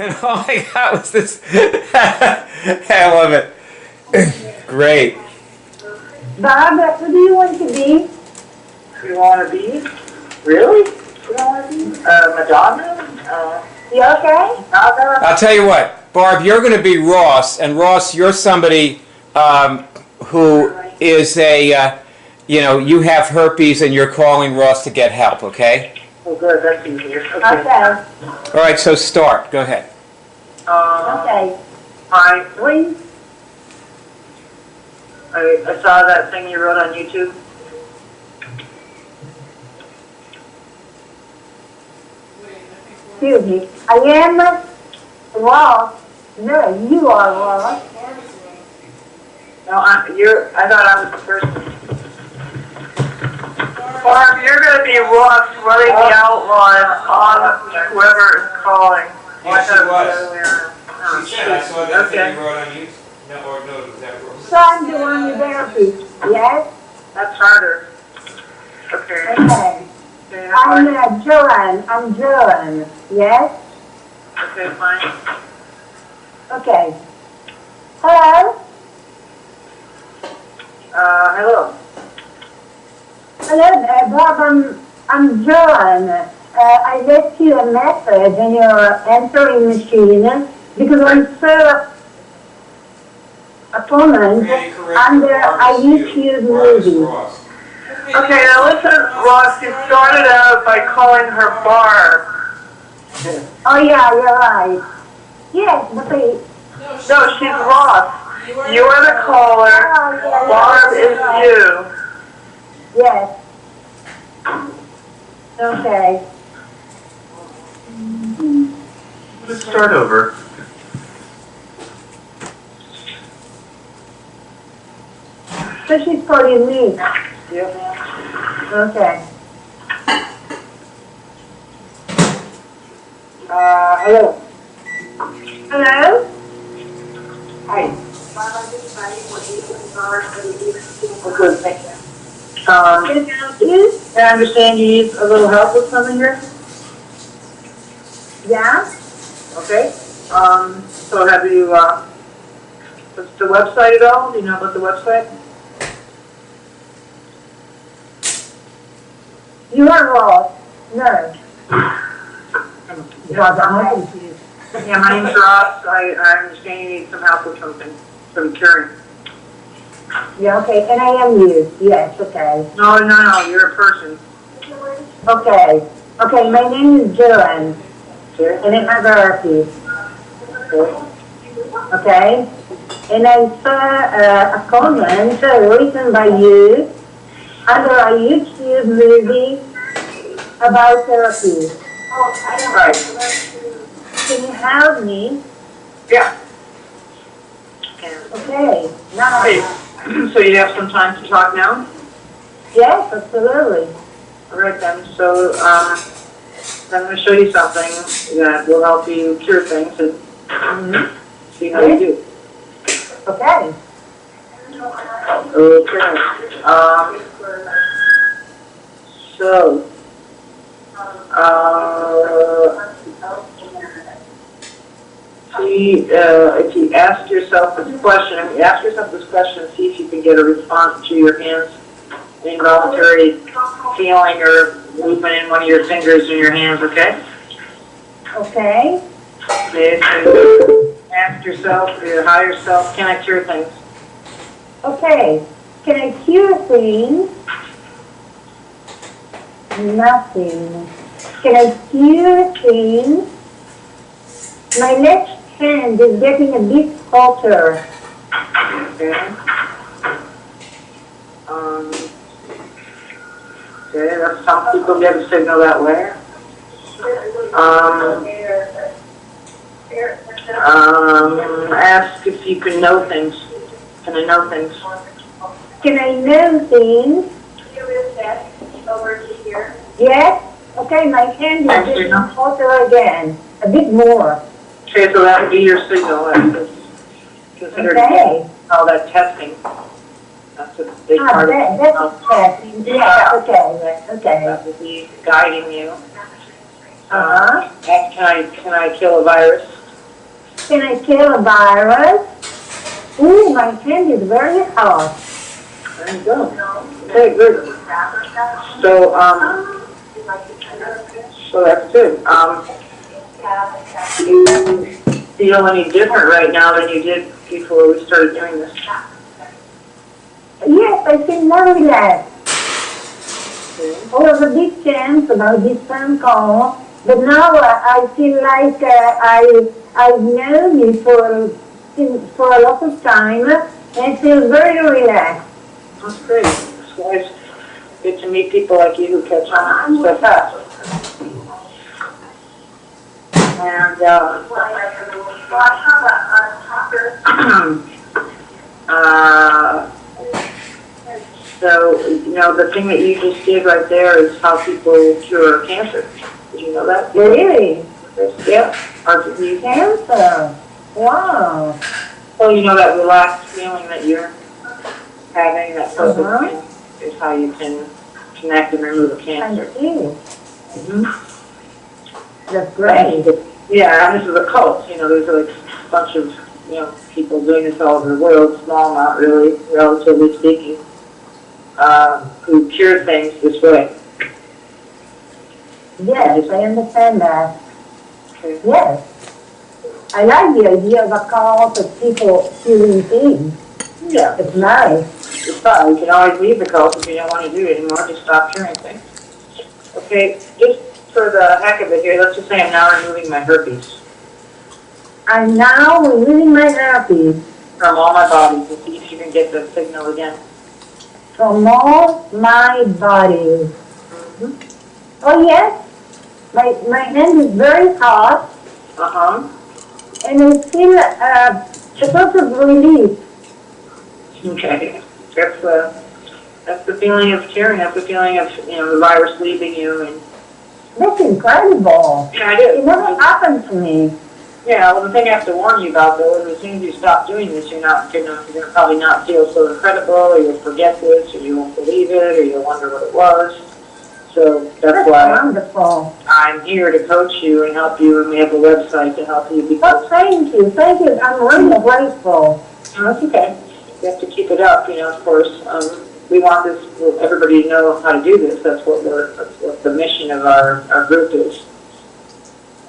And oh my God, what's this? I love it. Great. Bob, who do you want to be? You want to be? Really? You want to be? Madonna? You okay? I'll tell you what, Barb, you're going to be Ross, and Ross, you're somebody who is a, you have herpes and you're calling Ross to get help, okay? Oh, good, that's easier. Okay. Okay. All right, so start. Go ahead. Okay. Hi, please. I saw that thing you wrote on YouTube. Excuse me. I am Ross. No, you are Ross. No, I thought I was the person. Barb, you're going to be Ross running the outline on whoever is calling. Yes, she was. She said, I saw that Okay. thing you wrote on YouTube. No, was that Ross? So I'm doing the therapy. Yes? That's harder. Okay. Okay. Okay, I'm Joanne. I'm Joanne. Yes? okay, fine. Okay. Hello? Hello. Hello, Bob. I'm Joanne. I left you a message in your answering machine because I'm so opponent under a YouTube movie. Okay, now listen, Ross, you started out by calling her Barb. Oh yeah, you're right. Yes, but they... No, she's Ross. You are the caller. Barb is you. Yes. Okay. Let's start over. So she's calling me. Yep. Okay. Hello. Hello? Hi. Good, thank you. Can I help you? I understand you need a little help with something here? Yeah? Okay. So have you, what's the website at all? Do you know about the website? You are Ross. No. I'm confused. Yeah, my name's Ross. I understand you need some help with something, some curing. Yeah, okay, and I am you. Yes, okay. No, you're a person. Okay. Okay, my name is Joanne, Okay. and I have herpes. Okay. Okay? And I saw a comment written by you under a YouTube movie about therapy. Right. Can you help me? Yeah. Okay. Now, Hey, so you have some time to talk now? yes, absolutely. All right then. So I'm going to show you something that will help you cure things and see how you do. Okay. Okay. So, if you ask yourself this question, see if you can get a response to your hands, an involuntary feeling or movement in one of your fingers in your hands, okay? Okay. Okay, so ask yourself, your higher self, can I cure things? Okay. Can I cure things? Nothing. Can I cure things? My left hand is getting a bit hotter. Okay. Okay, that's some people get a signal that way. Ask if you can know things. Can I know things? Can I know things? Yes? Okay, my hand is getting hotter again. A bit more. Okay, so that would be your signal. That's considered all that testing. That's a big part of that's testing. Yeah, okay. That would be guiding you. Uh-huh. Can I kill a virus? can I kill a virus? Ooh, my hand is very hot. There you go. Okay, good. So, so that's good. Do you feel any different right now than you did before we started doing this? Yes, I feel more relaxed. Okay. I was a bit tense about this phone call, but now I feel like I've known you for a lot of time and I feel very relaxed. That's great. It's always good to meet people like you who catch on so fast. And, so, you know, the thing that you just did right there is how people cure cancer. Did you know that? Really? Yeah. Or did you Cancer? Wow. Well, you know that relaxed feeling that you're having, that focus is how you can connect and remove a cancer. Thank you. Mm-hmm. That's great. Yeah, and this is a cult. You know, there's like a bunch of, you know, people doing this all over the world, small amount really, relatively speaking, who cure things this way. Yes, I understand that. Okay. Yes. I like the idea of a cult of people curing things. Yeah. It's nice. It's fine. You can always leave the cult if you don't want to do it anymore. Just stop curing things. Okay, just for the heck of it here, let's just say I'm now removing my herpes I'm now removing my herpes from all my body to see if you can get the signal again. from all my body. Mm-hmm. Oh yes, my hand is very hot Uh-huh. and I feel a sort of relief. Okay. That's the feeling of curing. That's the feeling of, you know, the virus leaving you. And That's incredible. yeah, I did. It never happened to me. Yeah, well, the thing I have to warn you about, though, is as soon as you stop doing this, you're going to probably not feel so incredible, or you'll forget this, or you won't believe it, or you'll wonder what it was. So that's why Wonderful. I'm here to coach you and help you, and we have a website to help you Oh, because thank you. Thank you. I'm really grateful. that's okay. You have to keep it up, you know, of course. We want everybody to know how to do this. That's what the mission of our group is.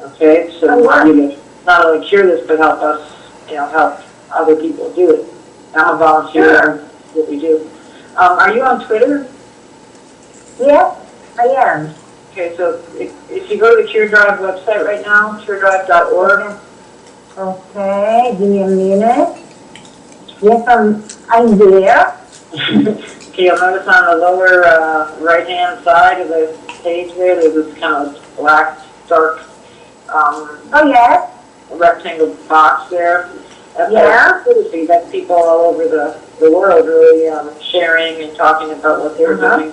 Okay, so we want you to not only cure this, but help us, you know, help other people do it. I'm a volunteer. Sure. That's what we do. Are you on Twitter? Yes, I am. Okay, so if you go to the Cure Drive website right now, curedrive.org. Okay, give me a minute. Yes, I'm there. Okay, you'll notice on the lower right-hand side of the page there's this kind of black, dark Oh yes. rectangle box there. That's Yeah. activity. That's people all over the world really sharing and talking about what they're doing.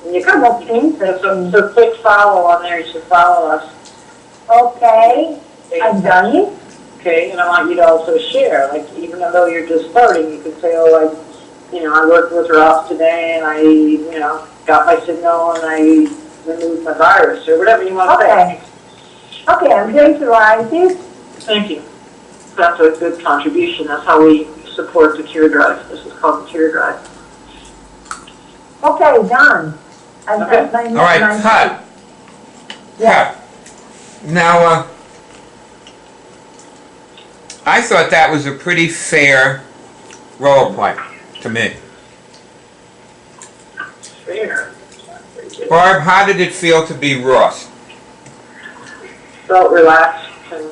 And you can, That's interesting. so click follow on there. You should follow us. Okay, I've done it. Okay, and I want you to also share. Like, even though you're just starting, you could say, oh, I worked with Ross today, and I, got my signal, and I removed my virus, or whatever you want to say. Okay, I'm going to write it. Thank you. That's a good contribution. That's how we support the Cure Drive. This is called the Cure Drive. Okay, done. I've Okay. got my All right, cut. Yeah. Cut. Now, I thought that was a pretty fair role play to me. Fair. Barb, how did it feel to be Ross? Felt relaxed and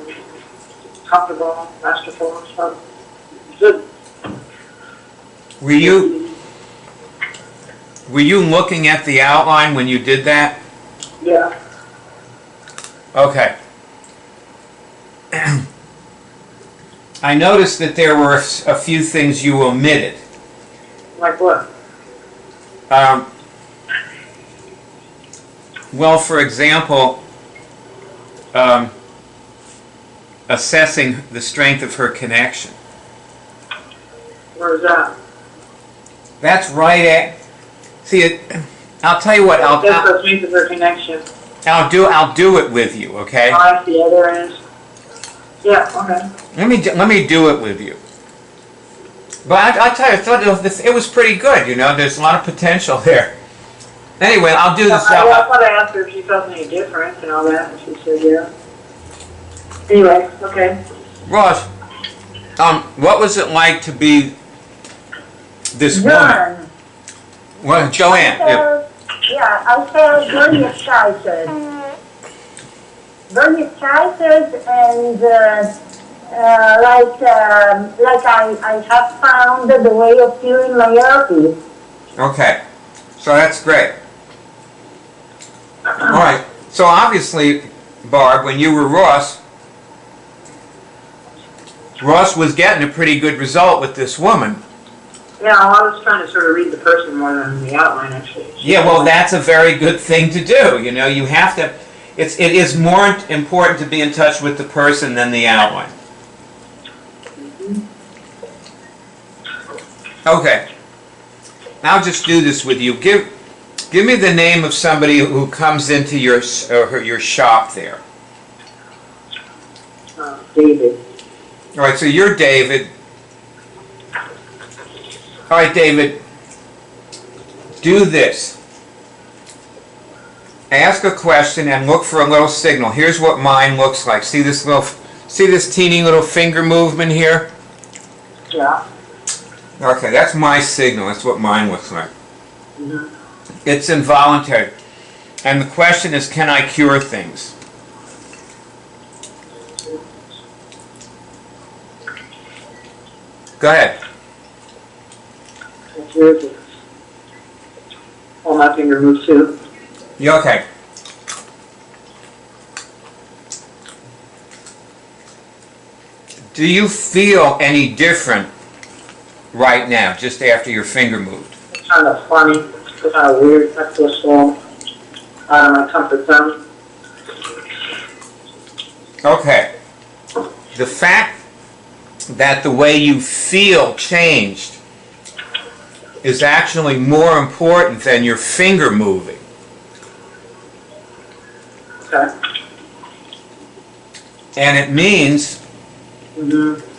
comfortable, masterful. So good. Were you looking at the outline when you did that? Yeah. Okay. I noticed that there were a few things you omitted. Like what? Well, for example, assessing the strength of her connection. Where's that? That's right at. See, I'll tell you what. That's the strength of their connection. I'll do it with you. Okay. I see. There is. Yeah, okay. Let me do it with you. But I tell you, I thought it was pretty good. You know, there's a lot of potential there. Anyway, I'll do this. I thought I asked her if she felt any different and all that, and she said yeah. Anyway, okay. Ross, what was it like to be this woman? John, Well, Joanne. Yeah. I felt very excited. Very excited and like I have found the way of feeling my herpes. Okay, so that's great. All right. So obviously, Barb, when you were Ross was getting a pretty good result with this woman. Yeah, I was trying to sort of read the person more than the outline, actually. Yeah, well, that's a very good thing to do. You know, you have to. It is more important to be in touch with the person than the outline. Okay. I'll just do this with you. Give me the name of somebody who comes into your shop there. David. All right, so you're David. All right, David. Do this. Ask a question and look for a little signal. Here's what mine looks like. See this teeny little finger movement here? Yeah. Okay, that's my signal. That's what mine looks like. Mm-hmm. It's involuntary. And the question is, can I cure things? Go ahead. That's yours. All my finger moves too. You okay? Do you feel any different right now, just after your finger moved? It's kind of funny. It's kind of weird. I feel so out of my comfort zone. Okay. The fact that the way you feel changed is actually more important than your finger moving. Okay. And it means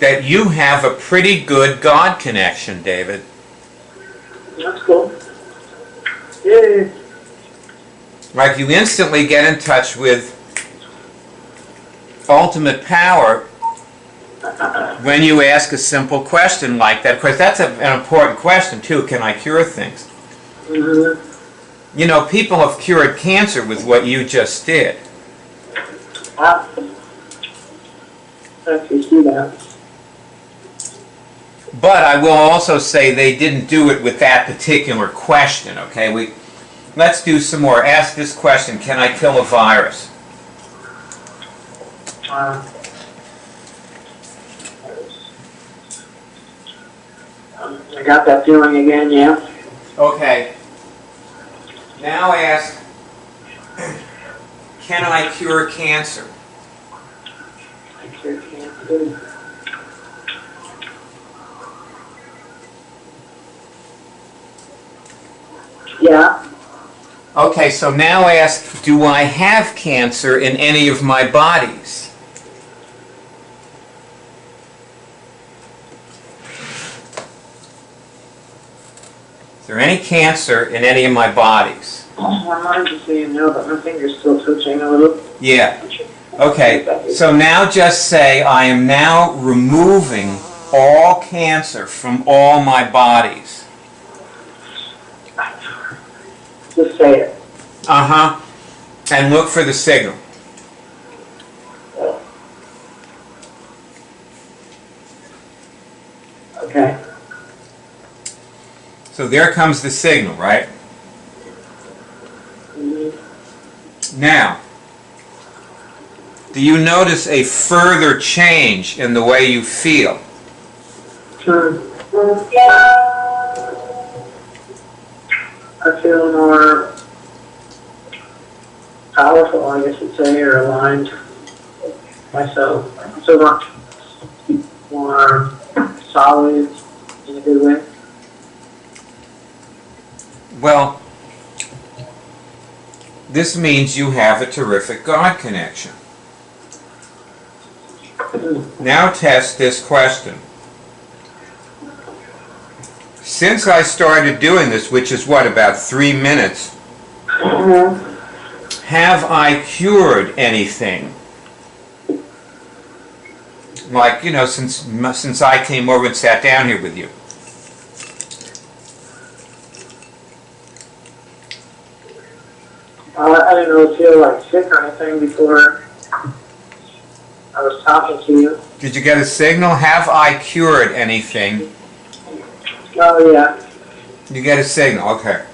that you have a pretty good God connection, David. That's cool. Yeah. Like you instantly get in touch with ultimate power when you ask a simple question like that. Of course, that's an important question too. Can I cure things? Mm-hmm. You know, people have cured cancer with what you just did. I actually see that. But I will also say they didn't do it with that particular question, okay? Let's do some more. Ask this question, can I kill a virus? I got that feeling again, yeah. Okay. Now ask, can I cure cancer? I cure cancer. Yeah. Okay, so now ask, do I have cancer in any of my bodies? Is there any cancer in any of my bodies? My mind is saying no, but my finger's still twitching a little. Yeah. Okay, so now just say, I am now removing all cancer from all my bodies. Just say it. Uh-huh. And look for the signal. Okay. So there comes the signal, right? Mm-hmm. Now, do you notice a further change in the way you feel? Sure. I feel more powerful, I guess you'd say, or aligned myself. So much more solid in a good way. Well, this means you have a terrific God connection. Now test this question. Since I started doing this, which is what, about 3 minutes, have I cured anything? Like, you know, since I came over and sat down here with you. I didn't really feel like sick or anything before I was talking to you. Did you get a signal? Have I cured anything? Oh, yeah. You get a signal, okay.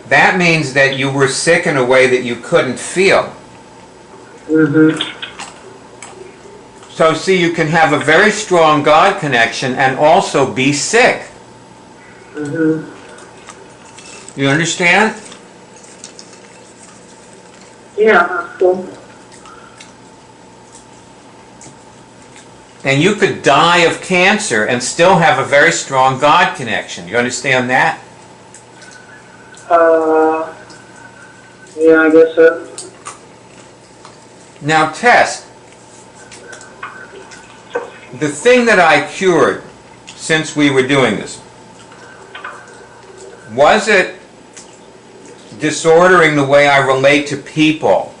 That means that you were sick in a way that you couldn't feel. Mm-hmm. So see, you can have a very strong God connection and also be sick. Mm-hmm. You understand? Yeah, that's cool. And you could die of cancer and still have a very strong God connection. You understand that? Yeah, I guess so. Now test. The thing that I cured since we were doing this, was it disordering the way I relate to people?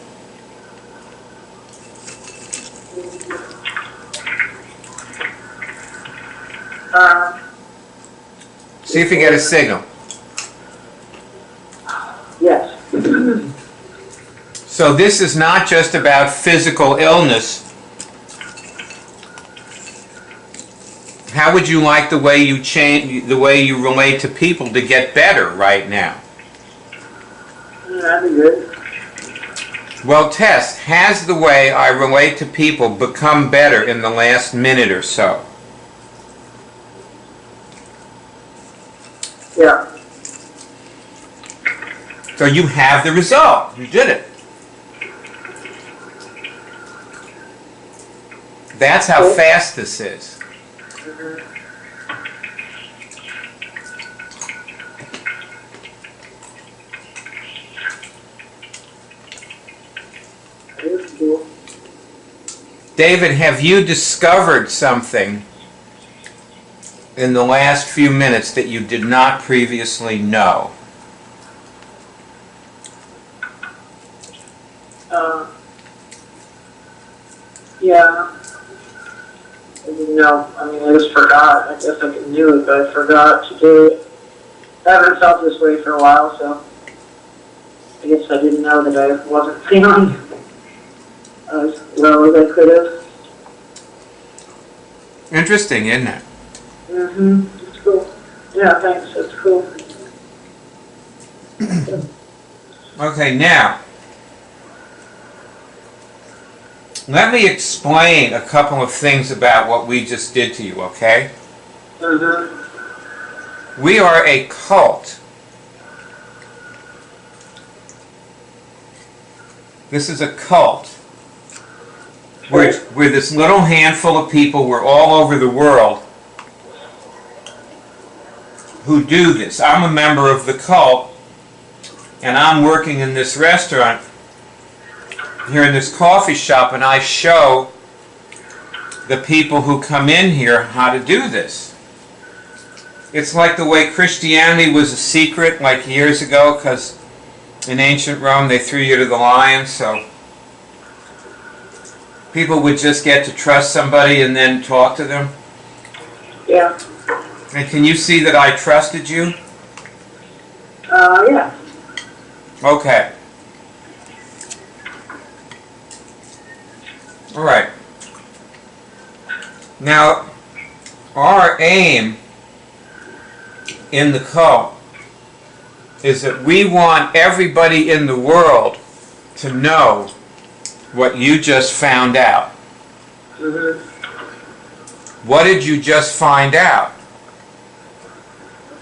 See if you get a signal. Yes. So this is not just about physical illness. How would you like the way you change, the way you relate to people to get better right now? That'd be good. Well, test, has the way I relate to people become better in the last minute or so? Yeah. So you have the result. You did it. That's how fast this is. David, have you discovered something in the last few minutes that you did not previously know? Yeah. No, I mean, I just forgot. I guess I knew it, but I forgot to do it. I haven't felt this way for a while, so I guess I didn't know that I wasn't feeling as well as I could have. Interesting, isn't it? Mm-hmm. It's cool. Yeah, thanks. That's cool. Okay, now, let me explain a couple of things about what we just did to you, okay? Mm-hmm. We are a cult. This is a cult. We're this little handful of people, we're all over the world, who do this. I'm a member of the cult, and I'm working in this restaurant here in this coffee shop, and I show the people who come in here how to do this. It's like the way Christianity was a secret like years ago, because in ancient Rome they threw you to the lions, so people would just get to trust somebody and then talk to them. Yeah. And can you see that I trusted you? Yeah. Okay. All right. Now, our aim in the cult is that we want everybody in the world to know what you just found out. Mm-hmm. What did you just find out?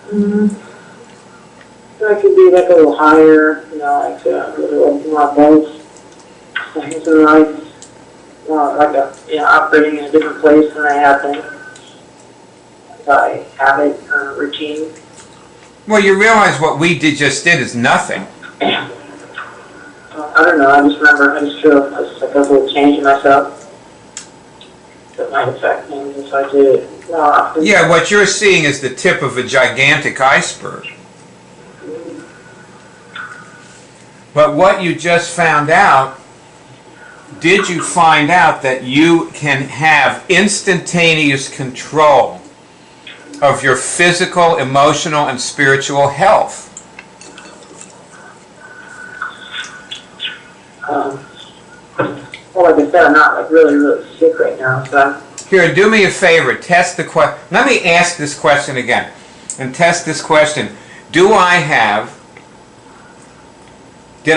Mm-hmm. I could be like a little higher, you know, like a little more both things in life. Like a, you know, operating in a different place than I have been. By habit or routine. Well, you realize what we just did is nothing. I don't know, I just remember, I just feel it's like a little change in myself. it might affect me if I did it more often. Yeah, what you're seeing is the tip of a gigantic iceberg. But what you just found out, did you find out that you can have instantaneous control of your physical, emotional, and spiritual health? Well, like I said, I'm not like really sick right now, so. Here, do me a favor, test the question. Let me ask this question again, and test this question. Did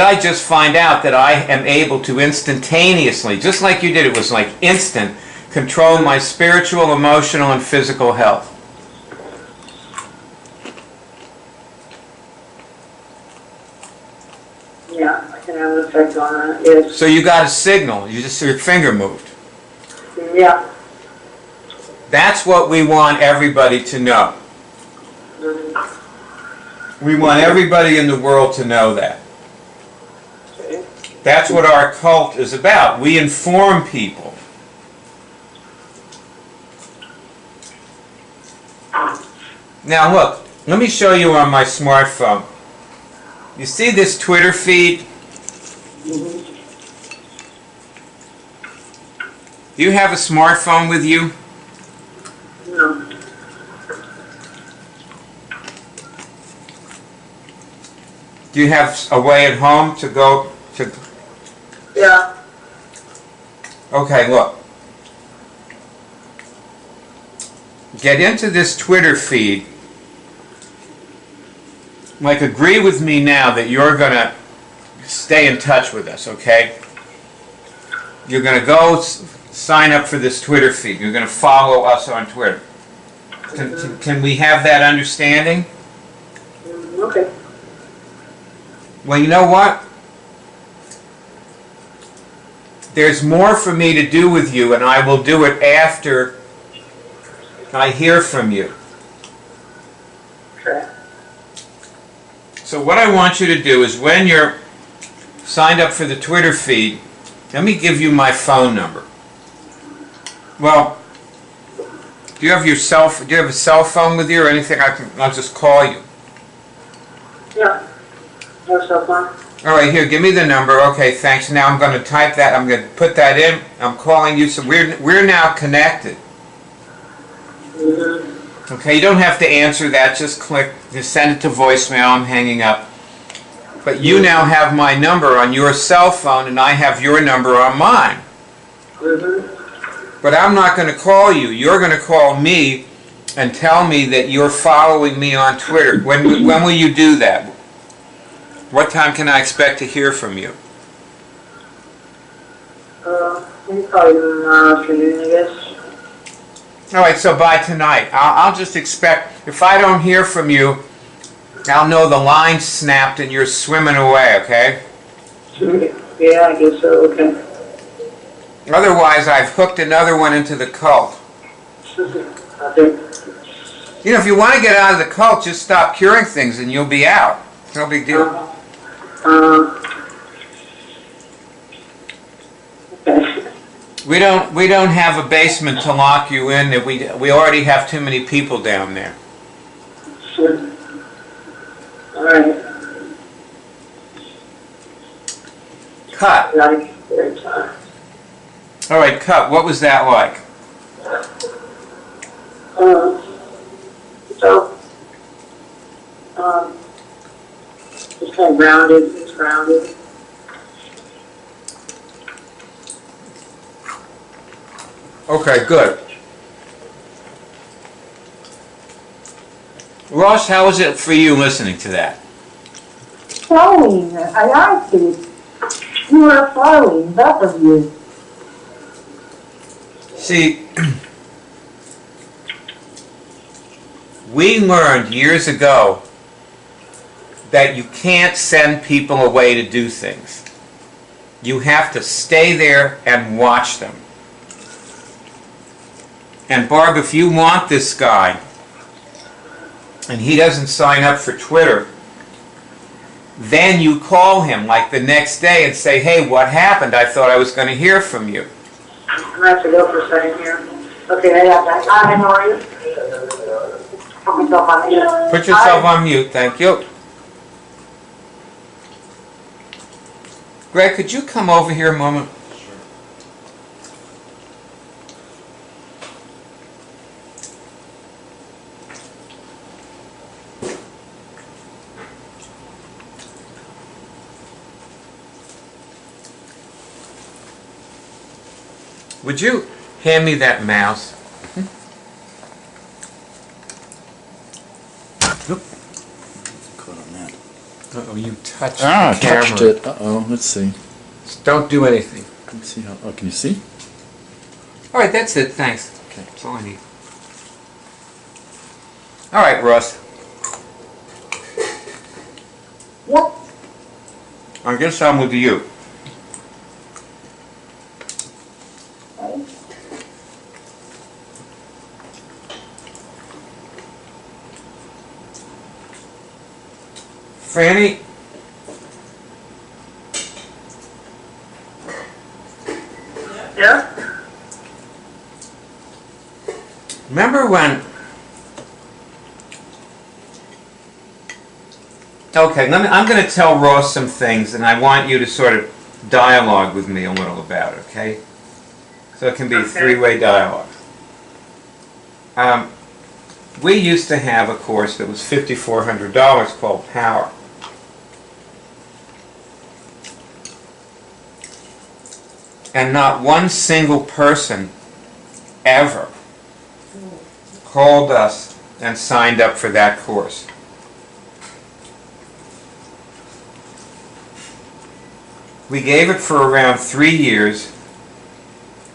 I just find out that I am able to instantaneously, just like you did, it was like instant, control my spiritual, emotional, and physical health? Yeah, I can have an effect on that, yes. So you got a signal, your finger moved. Yeah. That's what we want everybody to know. We want everybody in the world to know that. Okay. That's what our cult is about. We inform people. Now look, let me show you on my smartphone. You see this Twitter feed? Do you have a smartphone with you? No. Do you have a way at home to go to? Yeah. Okay, look. Get into this Twitter feed. Like, agree with me now that you're going to stay in touch with us, okay? You're going to go sign up for this Twitter feed. You're going to follow us on Twitter. Can we have that understanding? Okay. Well, you know what? There's more for me to do with you, and I will do it after I hear from you. Okay. So what I want you to do is, when you're signed up for the Twitter feed, let me give you my phone number. Well, do you have a cell phone with you or anything? I'll just call you. Yeah. No cell phone. All right, here, give me the number. Okay, thanks. Now I'm going to type that. I'm going to put that in. I'm calling you. So we're now connected. Mm-hmm. Okay, you don't have to answer that. Just click. Just send it to voicemail. I'm hanging up. But you now have my number on your cell phone, and I have your number on mine. Mm-hmm. But I'm not going to call you. You're going to call me and tell me that you're following me on Twitter. When will you do that? What time can I expect to hear from you? Maybe probably tomorrow afternoon, I guess. All right, so by tonight. I'll just expect, if I don't hear from you, I'll know the line snapped and you're swimming away, okay? Yeah, I guess so, okay. Otherwise, I've hooked another one into the cult. Okay. You know, if you want to get out of the cult, just stop curing things and you'll be out. No big deal. Okay. We don't have a basement to lock you in. We already have too many people down there. Sure. All right. Cut. All right, cut. What was that like? So, just kind of grounded. It's grounded. Okay, good. Ross, how was it for you listening to that? Flowing, I liked it. You were flowing, both of you. See, we learned years ago that you can't send people away to do things. You have to stay there and watch them. And Barb, if you want this guy, and he doesn't sign up for Twitter, then you call him like the next day and say, hey, what happened? I thought I was going to hear from you. I'm going to have to go for a second here. Okay, I got that. Hi, how are you? Put myself on mute. Put yourself on mute, thank you. Greg, could you come over here a moment? Would you hand me that mouse? Caught on that. Uh-oh, you touched Ah, I the camera. touched it. Uh-oh, let's see. Don't do anything. Let's see how, oh, can you see? All right, that's it, thanks. Okay. That's all I need. All right, Russ. Yep. I guess I'm with you. Okay. Franny, Yeah? remember when... Okay, I'm going to tell Ross some things, and I want you to sort of dialogue with me a little about it, okay? So it can be a three-way dialogue. We used to have a course that was $5,400 called Power. And not one single person ever called us and signed up for that course. We gave it for around 3 years.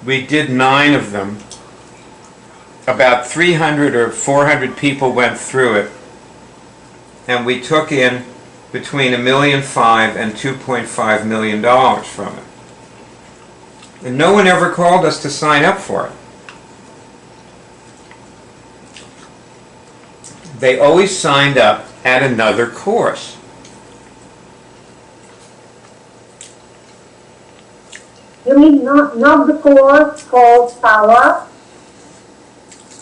We did 9 of them. About 300 or 400 people went through it. And we took in between $1.5 million and $2.5 million from it. And no one ever called us to sign up for it. They always signed up at another course. You mean not the course called Power?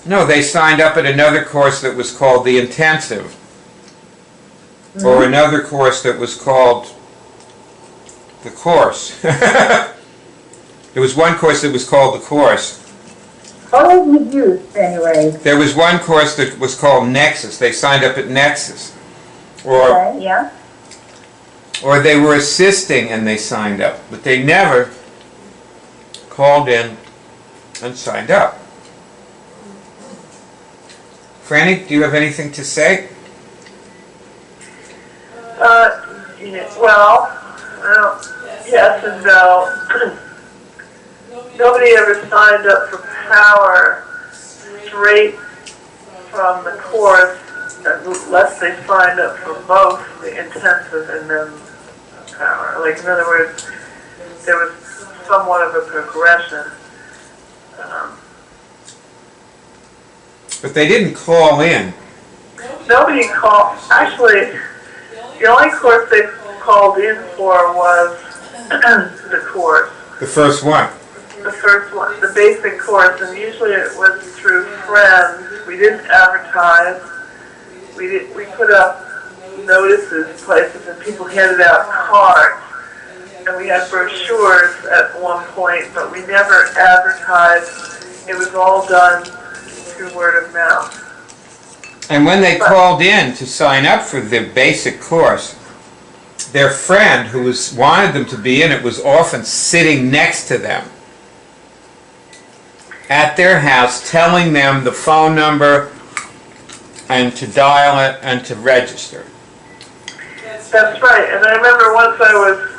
No, they signed up at another course that was called the Intensive. Or another course that was called the Course. There was one course that was called the Course. Always with you, anyway. There was one course that was called Nexus. They signed up at Nexus. Or Okay, yeah. or they were assisting and they signed up. But they never called in and signed up. Franny, do you have anything to say? Well, yes and no. Nobody ever signed up for Power straight from the course unless they signed up for both the Intensive and then Power. Like, in other words, there was somewhat of a progression. But they didn't call in. Nobody called. Actually, the only course they called in for was the course. The first one. The first one, the basic course, and usually it was through friends. We didn't advertise. We put up notices places, and people handed out cards, and we had brochures at one point, but we never advertised. It was all done through word of mouth. And when they called in to sign up for the basic course, their friend who wanted them to be in it was often sitting next to them at their house, telling them the phone number and to dial it and to register. That's right. And I remember once I was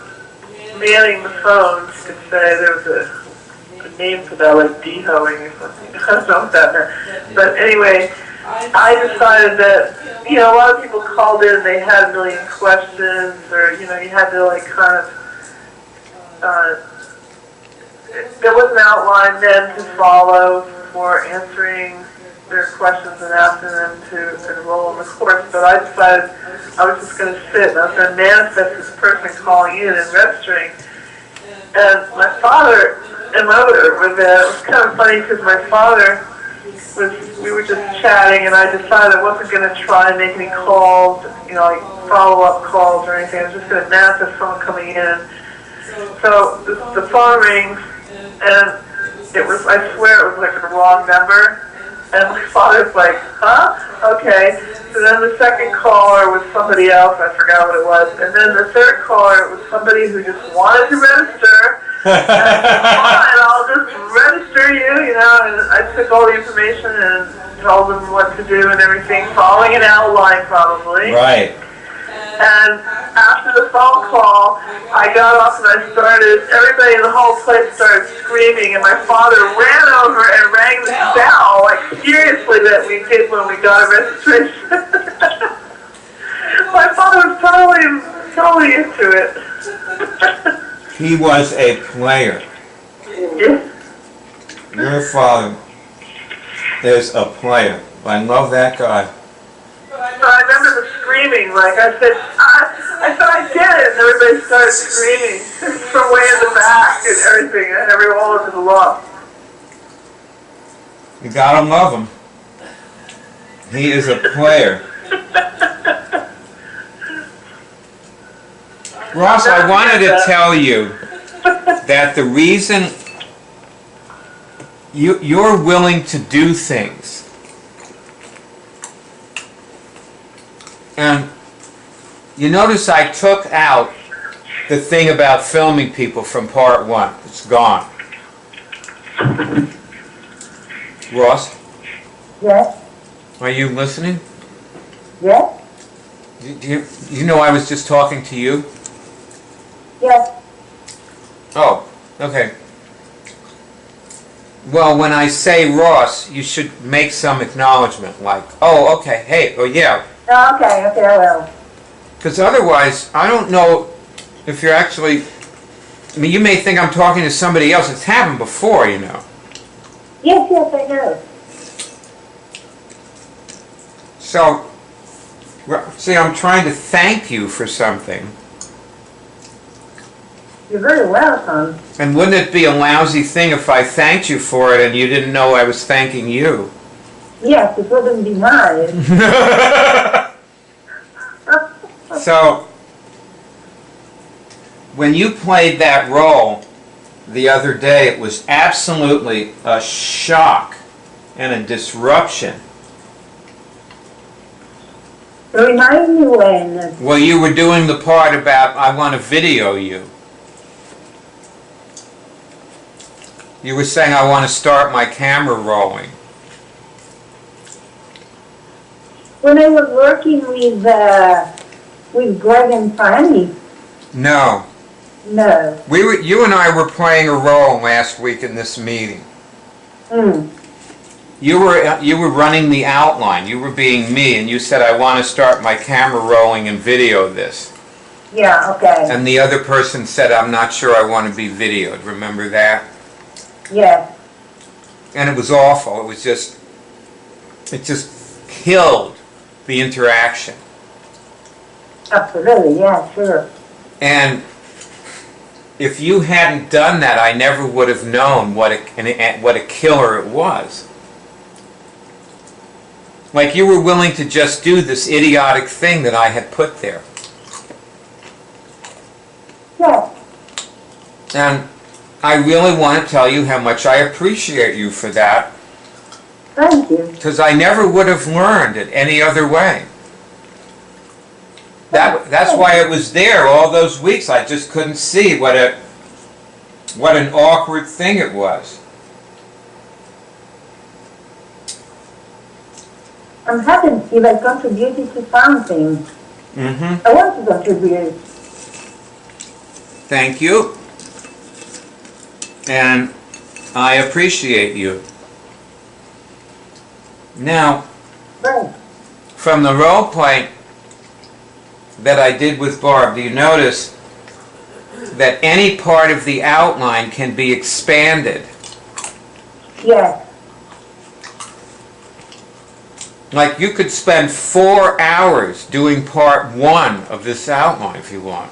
manning the phones to say there was a name for that, like dehoing or something. I don't know what that meant. But anyway, I decided that, a lot of people called in, they had a million questions, or, you had to, like, kind of, there was an outline then to follow for answering their questions and asking them to enroll in the course, but I decided I was just going to sit and I was going to manifest this person calling in and registering. And my father and mother were there. It was kind of funny because my father we were just chatting, and I decided I wasn't going to try and make any calls, like follow-up calls or anything. I was just going to announce the phone coming in. So the phone rings, and I swear it was like the wrong number. And my father's like, huh? Okay. So then the second caller was somebody else. I forgot what it was. And then the third caller was somebody who just wanted to register. And I said, fine, I'll just register you, And I took all the information and told them what to do and everything, following an outline probably. Right. And after the phone call, I got off and everybody in the whole place started screaming, and my father ran over and rang the bell, like seriously, that we did when we got a registration. My father was totally into it. He was a player. Yeah. Your father is a player. I love that guy. So I remember the screaming, like I said, I did it, and everybody started screaming from way in the back and everything, and everyone was at a loss. You gotta love him. He is a player. Ross, I wanted to tell you that the reason you're willing to do things, and you notice I took out the thing about filming people from part 1. It's gone. Ross? Yes? Are you listening? Yes? You know I was just talking to you? Yes. Oh, okay. Well, when I say Ross, you should make some acknowledgement, like, oh, okay, hey, oh, yeah. Okay, I will. Because otherwise, I don't know if you're actually... I mean, you may think I'm talking to somebody else. It's happened before, Yes, I know. So, see, I'm trying to thank you for something. You're very welcome. And wouldn't it be a lousy thing if I thanked you for it and you didn't know I was thanking you? Yes, it wouldn't be nice. So, when you played that role the other day, it was absolutely a shock and a disruption. Remind me when. Well, you were doing the part about, I want to video you. You were saying, I want to start my camera rolling. When I was working with Greg and Fanny. No. No. You and I were playing a role last week in this meeting. You were running the outline. You were being me, and you said, I want to start my camera rolling and video this. Yeah, okay. And the other person said, I'm not sure I want to be videoed. Remember that? Yes. And it was awful. It just killed the interaction. Absolutely, yeah, sure. And if you hadn't done that, I never would have known what a killer it was. Like, you were willing to just do this idiotic thing that I had put there. Yes. And I really want to tell you how much I appreciate you for that. Thank you. Because I never would have learned it any other way. That's why it was there all those weeks. I just couldn't see what an awkward thing it was. I'm happy if I contributed to something. Mm-hmm. I want to contribute. Thank you. And I appreciate you. Now, Right. from the role play that I did with Barb, do you notice that any part of the outline can be expanded? Yes. Like, you could spend 4 hours doing part 1 of this outline if you want.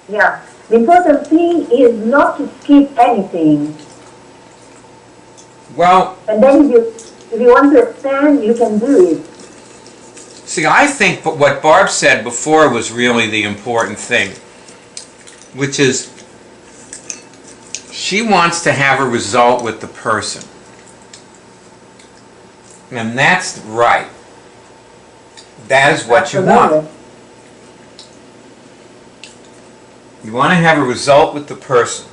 Yeah. The important thing is not to skip anything. Well, And then if you want to expand, you can do it. see, I think what Barb said before was really the important thing, which is she wants to have a result with the person. And that's right. That is what you want. You want to have a result with the person.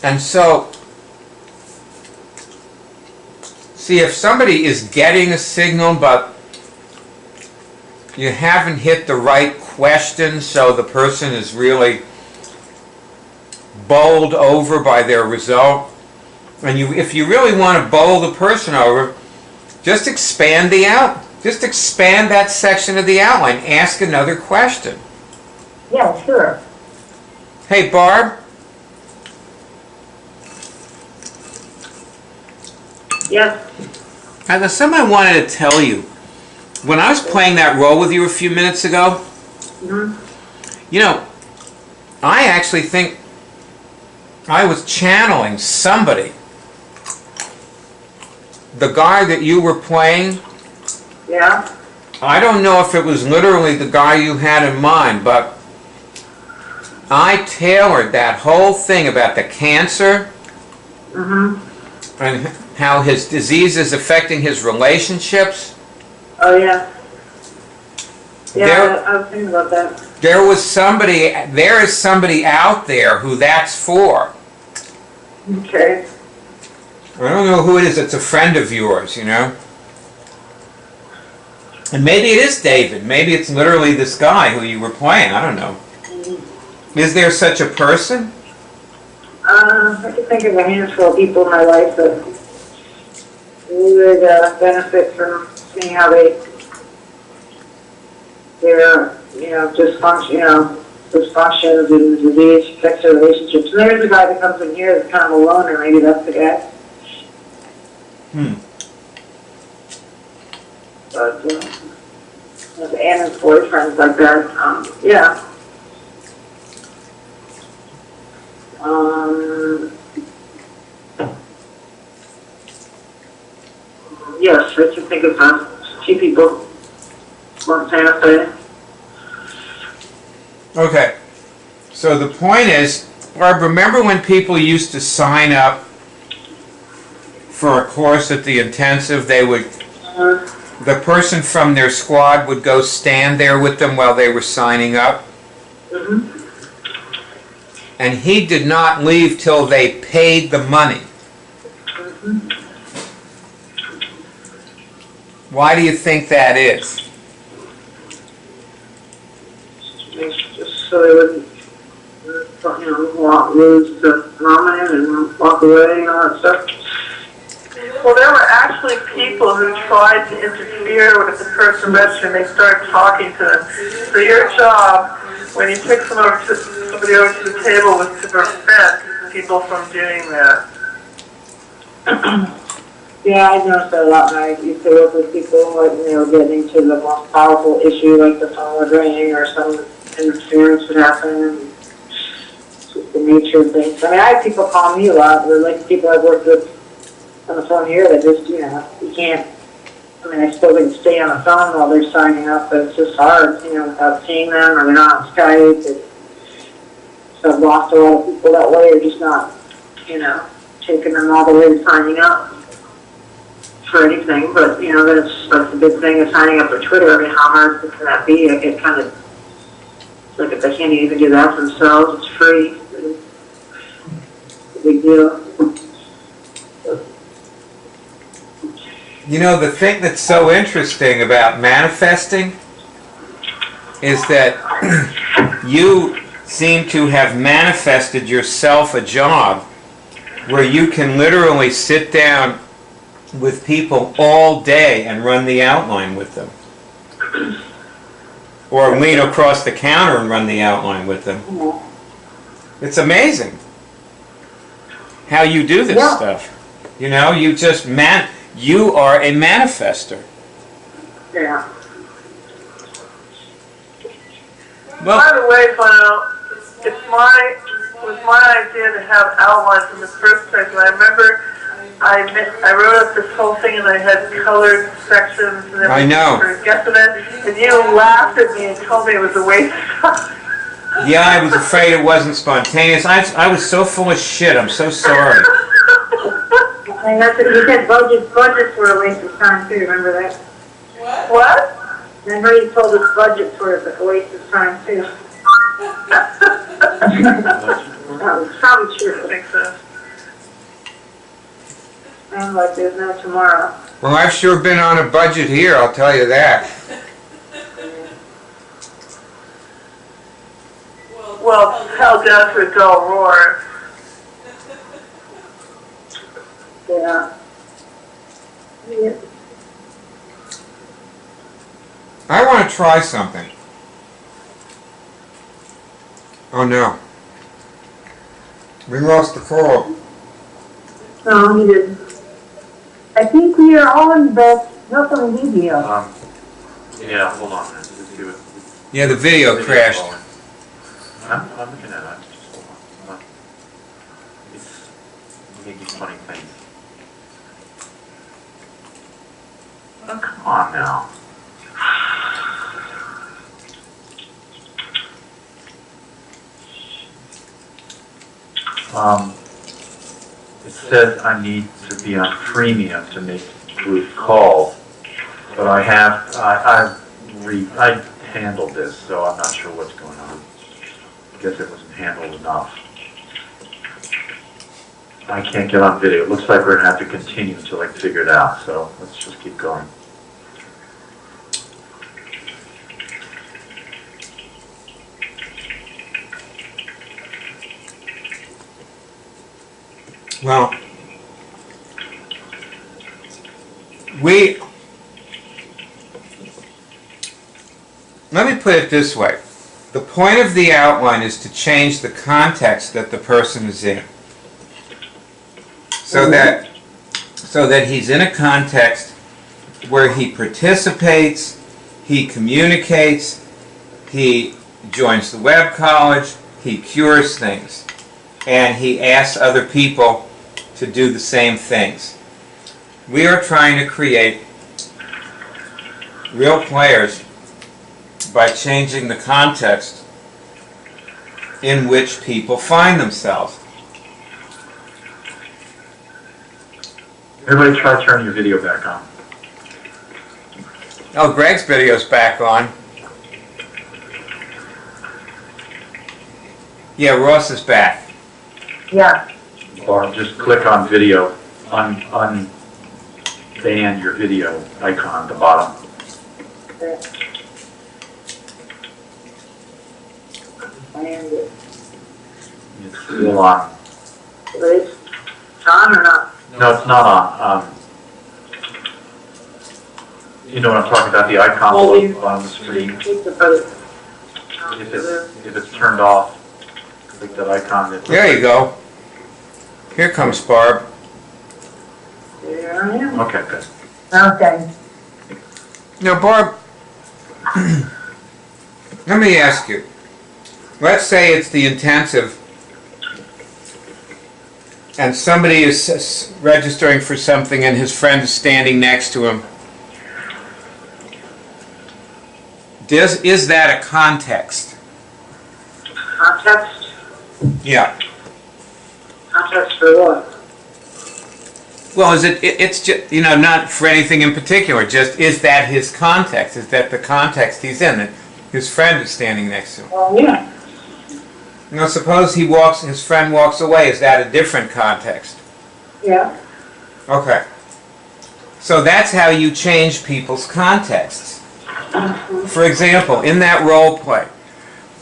And so, see, if somebody is getting a signal, but you haven't hit the right question, so the person is really bowled over by their result, and if you really want to bowl the person over, just expand that section of the outline. Ask another question. Yeah, sure. Hey, Barb. Yes. Something I wanted to tell you. When I was playing that role with you a few minutes ago, you know, I actually think I was channeling somebody. The guy that you were playing, Yeah. I don't know if it was literally the guy you had in mind, but I tailored that whole thing about the cancer and how his disease is affecting his relationships. Oh, yeah. Yeah, I was thinking about that. There is somebody out there who that's for. Okay. I don't know who it is. It's a friend of yours, you know. And maybe it is David. Maybe it's literally this guy who you were playing. I don't know. Is there such a person? I can think of a handful of people in my life that would benefit from seeing how their dysfunctions and disease affects their relationships. And there's a guy that comes in here that's kind of a loner. Maybe that's the guy. But and his boyfriends like that. Yeah. Yes, I can think of a few people from Santa Fe. Okay. So the point is, Barb, remember when people used to sign up for a course at the intensive? They would, the person from their squad would go stand there with them while they were signing up. And he did not leave till they paid the money. Why do you think that is? Just so they wouldn't, lose the nominee and walk away and all that stuff. Well, there were actually people who tried to interfere with the person registering. They started talking to them. So your job, when you took somebody over to the table, was to prevent people from doing that. Yeah, I noticed that a lot when I used to work with people, like when they were getting into the most powerful issue, like the phone would ring or some interference would happen, and just the nature of things. I mean, I have people call me a lot. They're like people I've worked with on the phone here that just, you can't, I mean, I suppose they can stay on the phone while they're signing up, but it's just hard, without seeing them, or they're not on Skype. So I've lost a lot of people that way, or just not, taking them all the way to signing up for anything. But, that's the big thing of signing up for Twitter. I mean, how hard can that be? I get kind of, like if they can't even do that themselves, it's free. It's a big deal. The thing that's so interesting about manifesting is that you seem to have manifested yourself a job where you can literally sit down with people all day and run the outline with them. Or lean across the counter and run the outline with them. It's amazing how you do this stuff. You just you are a manifester. Yeah. Well, By the way, Bono, it was my idea to have outlines in the first place. And I remember I wrote up this whole thing and I had colored sections and everything I know. for guessing it. And you laughed at me and told me it was a waste of time. yeah, I was afraid it wasn't spontaneous. I was so full of shit. I'm so sorry. And that's what you said, budgets were a waste of time too, remember that? What? Remember you told us budgets were a waste of time too. That was probably I true. think so. Sounds like there's no tomorrow. Well, I've sure been on a budget here, I'll tell you that. Well, hell down to a dull roar. Yeah. Yeah. I want to try something. Oh no. We lost the call. No, he didn't. I think we are on, but not on video. Yeah, hold on. Let's see what. Yeah, the video crashed. I'm looking at it. Just hold on. It's making funny things. Oh, come on now. It says I need to be on premium to make group calls, but I handled this, so I'm not sure what's going on. I guess it wasn't handled enough. I can't get on video. It looks like we're gonna have to continue until I can figure it out, so let's just keep going. Well, let me put it this way. The point of the outline is to change the context that the person is in. So that he's in a context where he participates, he communicates, he joins the web college, he cures things, and he asks other people to do the same things. We are trying to create real players by changing the context in which people find themselves. Everybody try turning your video back on. Oh, Greg's video's back on. Yeah, Ross is back. Yeah. Or just click on video, unban your video icon at the bottom. And it. It's still on. But it's on or not? No, it's not on. You know what I'm talking about, the icon below on the screen. If it's turned off, click that icon. There you go. Here comes Barb. There I am. Okay, good. Okay. Now, Barb, let me ask you. Let's say it's the intensive and somebody is registering for something and his friend is standing next to him. Is that a context? Context? Yeah. Context for what? Well, it's just, not for anything in particular, just is that his context? Is that the context he's in? That his friend is standing next to him? Oh, yeah. Suppose his friend walks away. Is that a different context? Yeah. Okay. So that's how you change people's contexts. For example, in that role play,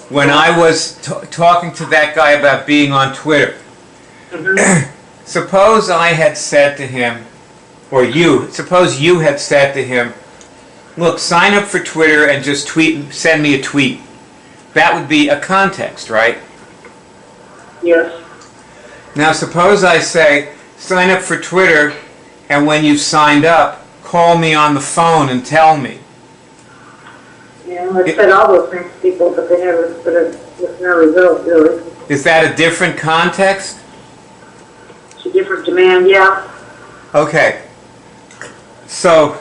when I was talking to that guy about being on Twitter, suppose I had said to him, suppose you had said to him, look, sign up for Twitter and just send me a tweet. That would be a context, right? Yes. Now suppose I say, sign up for Twitter, and when you've signed up, call me on the phone and tell me. I said all those things to people, but they never, with no result, really. Is that a different context? It's a different demand, yeah. Okay. So,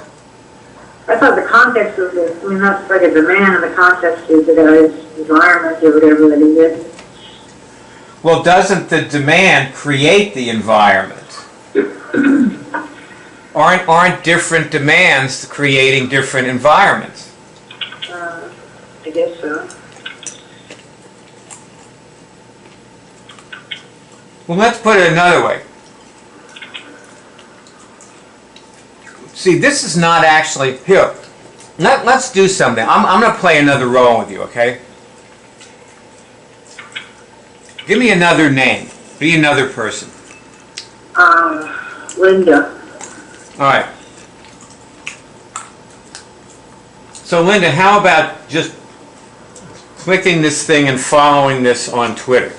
I thought the context of this, I mean, that's like a demand, and the context is the guy's environment or whatever that he did. well, doesn't the demand create the environment? Aren't different demands creating different environments? I guess so. Well, let's put it another way. See, this is not actually, here, let's do something. I'm going to play another role with you, okay? Give me another name. Be another person. Linda. All right. So, Linda, how about just clicking this thing and following this on Twitter?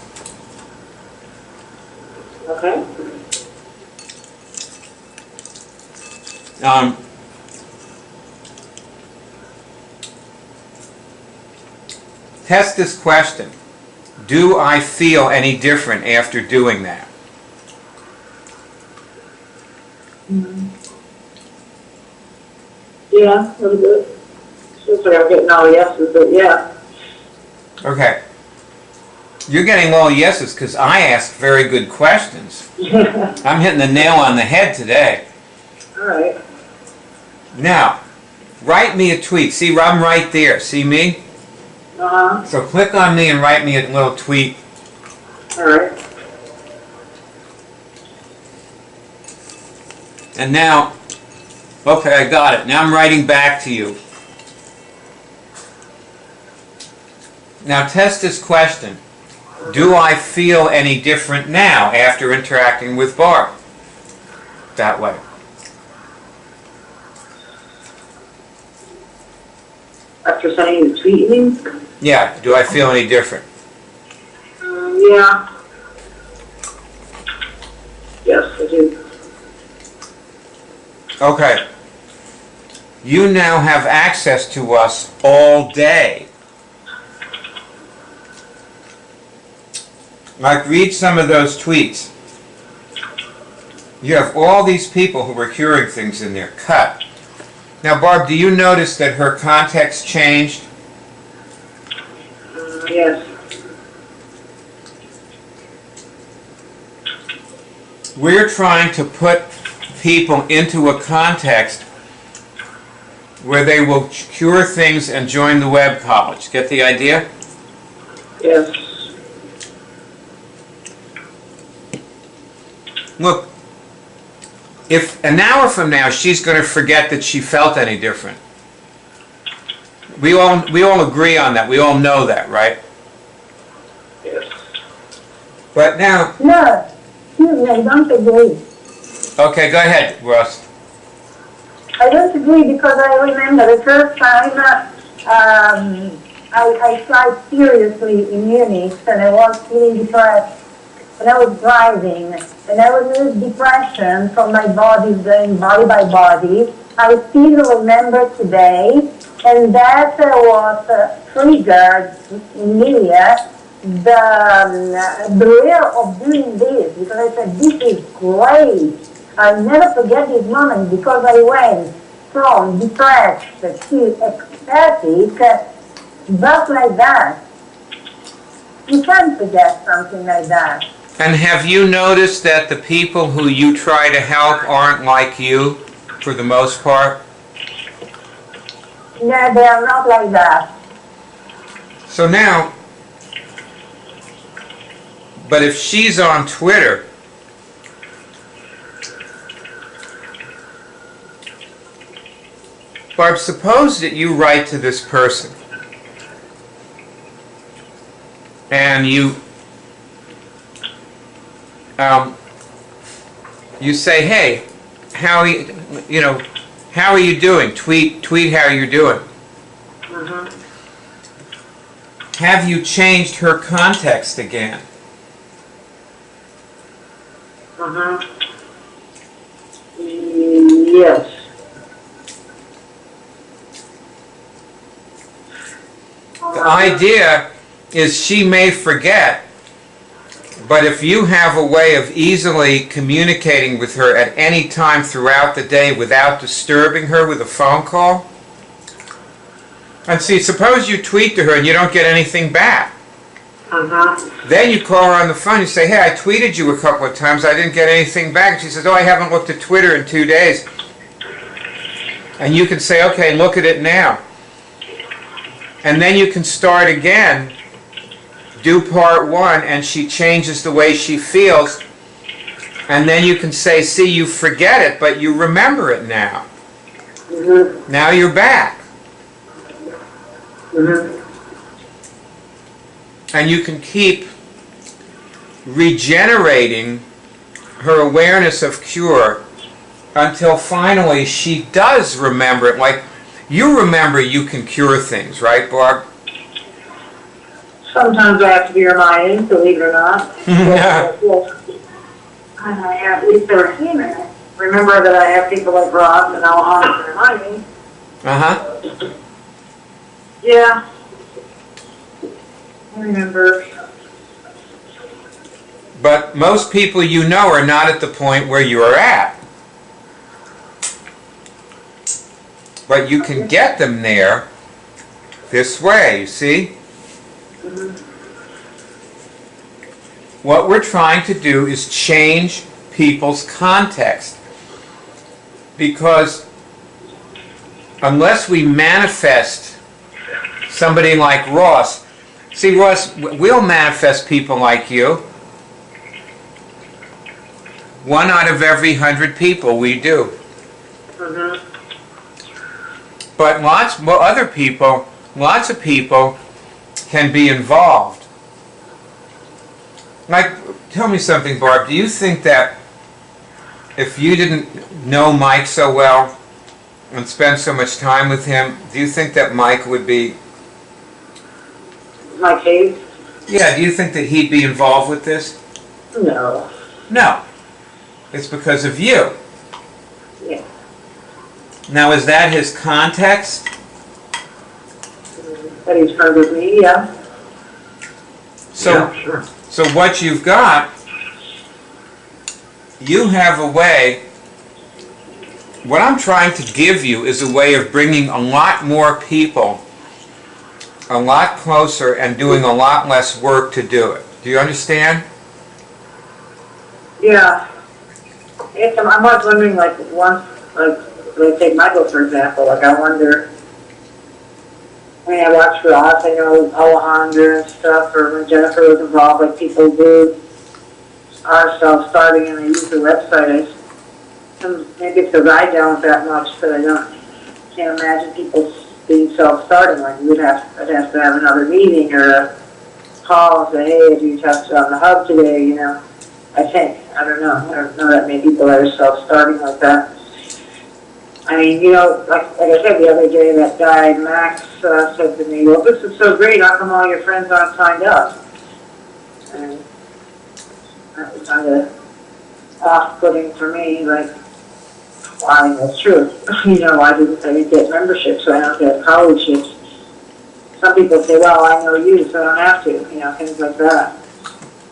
Okay. Test this question. Do I feel any different after doing that? Yeah, a little bit. Seems like I'm getting all yeses, but yeah. Okay. You're getting all yeses because I asked very good questions. I'm hitting the nail on the head today. All right. Now, write me a tweet. See, I'm right there. See me? Uh-huh. So click on me and write me a little tweet. All right. And now, okay, I got it. Now I'm writing back to you. Now test this question. Do I feel any different now after interacting with Barb? That way. After sending the tweet, you mean? Yeah, do I feel any different? Yeah. Yes, I do. Okay. You now have access to us all day. Like, read some of those tweets. You have all these people who are hearing things in there. Cut. Now, Barb, do you notice that her context changed? Yes. We're trying to put people into a context where they will cure things and join the web college. Get the idea? Yes. Look, if an hour from now she's going to forget that she felt any different. We all agree on that. We all know that, right? Yes. But now, No. Excuse me, I don't agree. okay, go ahead, Russ. I don't agree because I remember the first time I tried seriously in Munich and I was feeling depressed and I was driving and I was in depression from my body going body by body. I still remember today, and that was triggered in me the will of doing this, because I said, this is great. I'll never forget this moment because I went from depressed to ecstatic just like that. You can't forget something like that. And have you noticed that the people who you try to help aren't like you, for the most part? No, they are not like that. So now, but if she's on Twitter, Barb, suppose that you write to this person and you say, hey, how are you doing? Tweet how you're doing. Mm-hmm. Have you changed her context again? Mm-hmm. Yes. The idea is she may forget, but if you have a way of easily communicating with her at any time throughout the day without disturbing her with a phone call, and see, suppose you tweet to her and you don't get anything back. Then you call her on the phone, you say, hey, I tweeted you a couple of times, I didn't get anything back. And she says, oh, I haven't looked at Twitter in 2 days. And you can say, okay, look at it now. And then you can start again, do part 1, and she changes the way she feels. And then you can say, see, you forget it, but you remember it now. Now you're back. And you can keep regenerating her awareness of cure until finally she does remember it. Like, you remember you can cure things, right, Barb? Sometimes I have to be reminded, believe it or not. And I have people remember that I have people like Ross and Alejandro to remind me. Yeah. I remember. But most people you know are not at the point where you are at. But you can get them there this way, you see? What we're trying to do is change people's context. Because unless we manifest somebody like Ross, see, Ross, we'll manifest people like you. 1 out of every 100 people we do. But lots of people can be involved. Like, tell me something, Barb. Do you think that if you didn't know Mike so well and spend so much time with him, do you think that Mike would be... My case? Yeah, do you think that he'd be involved with this? No. No. It's because of you. Yeah. Now, is that his context? That he's friends with me, yeah. So, Yeah, sure. So what you've got, you have a way, what I'm trying to give you is a way of bringing a lot more people a lot closer and doing a lot less work to do it. Do you understand? Yeah. I'm always wondering, like, take Michael, for example, like, I wonder, I mean, I watched Ross, I know Alejandra and stuff, or when Jennifer was involved, like, people do are self-starting and they use the website. Maybe it's because I don't that much, but can't imagine people being self-starting. Like, I'd have to have another meeting or a call and say, hey, did you test it on the hub today, you know? I think. I don't know that many people that are self-starting like that. I mean, you know, like I said the other day, that guy, Max, said to me, well, this is so great, how come all your friends aren't signed up? And that was kind of off-putting for me, like, why, that's true. You know, I didn't get membership, so I don't have collegeships. Some people say, well, I know you, so I don't have to, you know, things like that.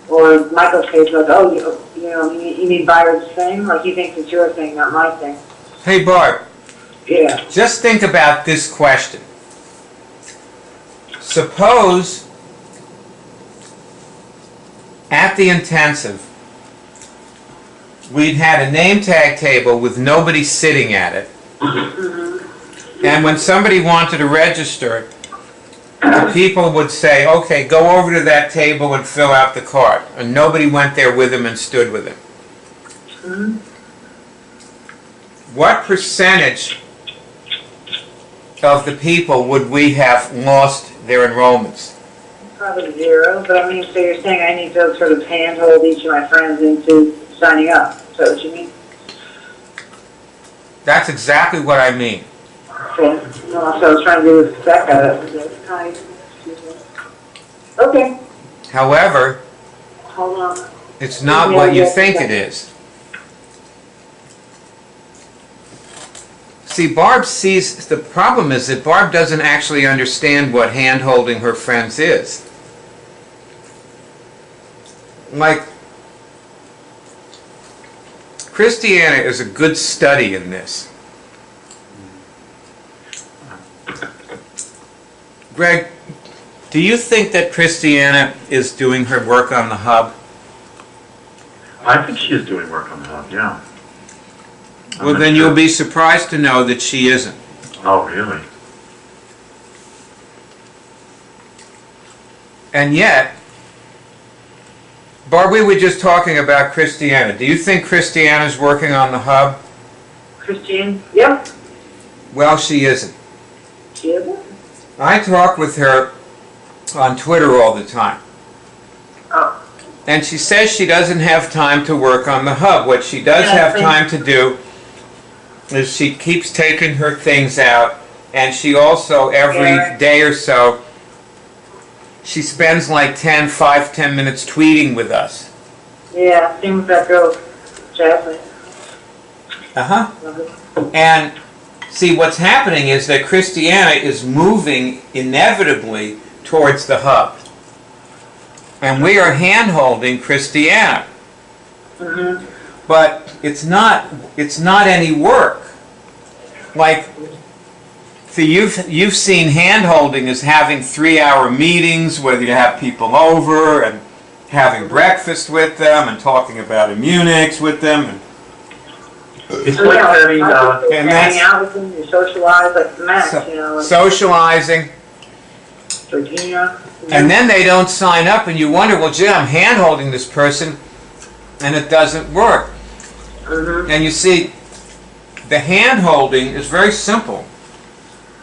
Or Michael's case, like, oh, you need Byron's thing? Like, he thinks it's your thing, not my thing. Hey, Barb. Yeah. Just think about this question. Suppose at the intensive we'd had a name tag table with nobody sitting at it. And when somebody wanted to register, the people would say, okay, go over to that table and fill out the card. And nobody went there with him and stood with him. What percentage of the people would we have lost their enrollments? Probably 0, but I mean, so you're saying I need to sort of handhold each of my friends into signing up. Is that what you mean? That's exactly what I mean. Okay. Well, so I was trying to do this Becca. Okay. However, Hold on. it's not what you think it is. See, Barb sees, the problem is that Barb doesn't actually understand what hand-holding her friends is. Like, Christiana is a good study in this. Greg, do you think that Christiana is doing her work on the hub? I think she is doing work on the hub, yeah. I'm Well, not then sure. you'll be surprised to know that she isn't. Oh, really? And yet, Barb, we were just talking about Christiana. Do you think Christiana's working on the hub? Christine? Yep. Well, she isn't. She isn't? I talk with her on Twitter all the time. Oh. And she says she doesn't have time to work on the hub. What she does Yeah, have thank- time to do is she keeps taking her things out, and she also, every Yeah. day or so, she spends like 10 minutes tweeting with us. Yeah, same with that girl, Jasmine. Uh-huh. And see, what's happening is that Christiana is moving inevitably towards the hub. And we are hand-holding Christiana. Mm-hmm. But it's not any work. Like, see, you've seen hand-holding as having 3-hour meetings, whether you have people over and having breakfast with them and talking about immunics with them. And It's like having, And that's- hang out with them, you socialize like the Max, you know, like socializing. Georgina. And then they don't sign up, and you wonder, well, gee, I'm hand-holding this person, and it doesn't work. Mm-hmm. And you see, the hand-holding is very simple.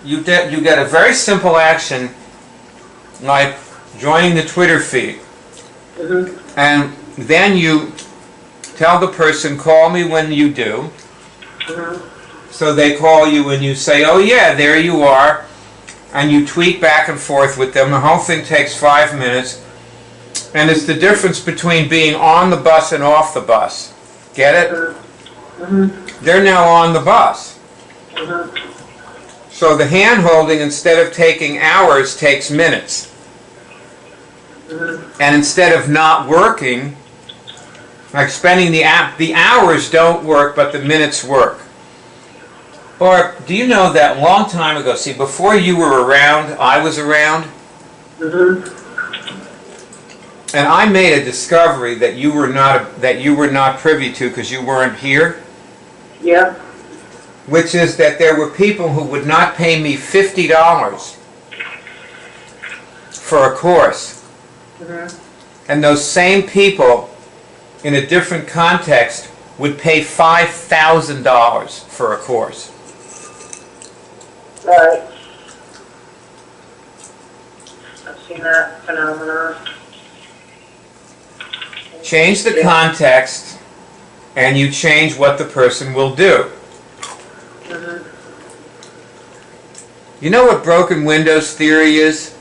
You get a very simple action, like joining the Twitter feed. Mm-hmm. And then you tell the person, call me when you do. Mm-hmm. So they call you and you say, oh yeah, there you are. And you tweet back and forth with them. The whole thing takes 5 minutes. And it's the difference between being on the bus and off the bus. Get it? Mm-hmm. They're now on the bus. Mm-hmm. So the hand-holding, instead of taking hours, takes minutes. Mm-hmm. And instead of not working, like spending the hours don't work, but the minutes work. Or do you know that a long time ago, see, before you were around, I was around, Mm-hmm. and I made a discovery that you were not privy to because you weren't here, Yeah. which is that there were people who would not pay me $50 for a course. Mm-hmm. And those same people, in a different context, would pay $5,000 for a course. Right. I've seen that phenomenon. Change the context, and you change what the person will do. Mm-hmm. You know what broken windows theory is?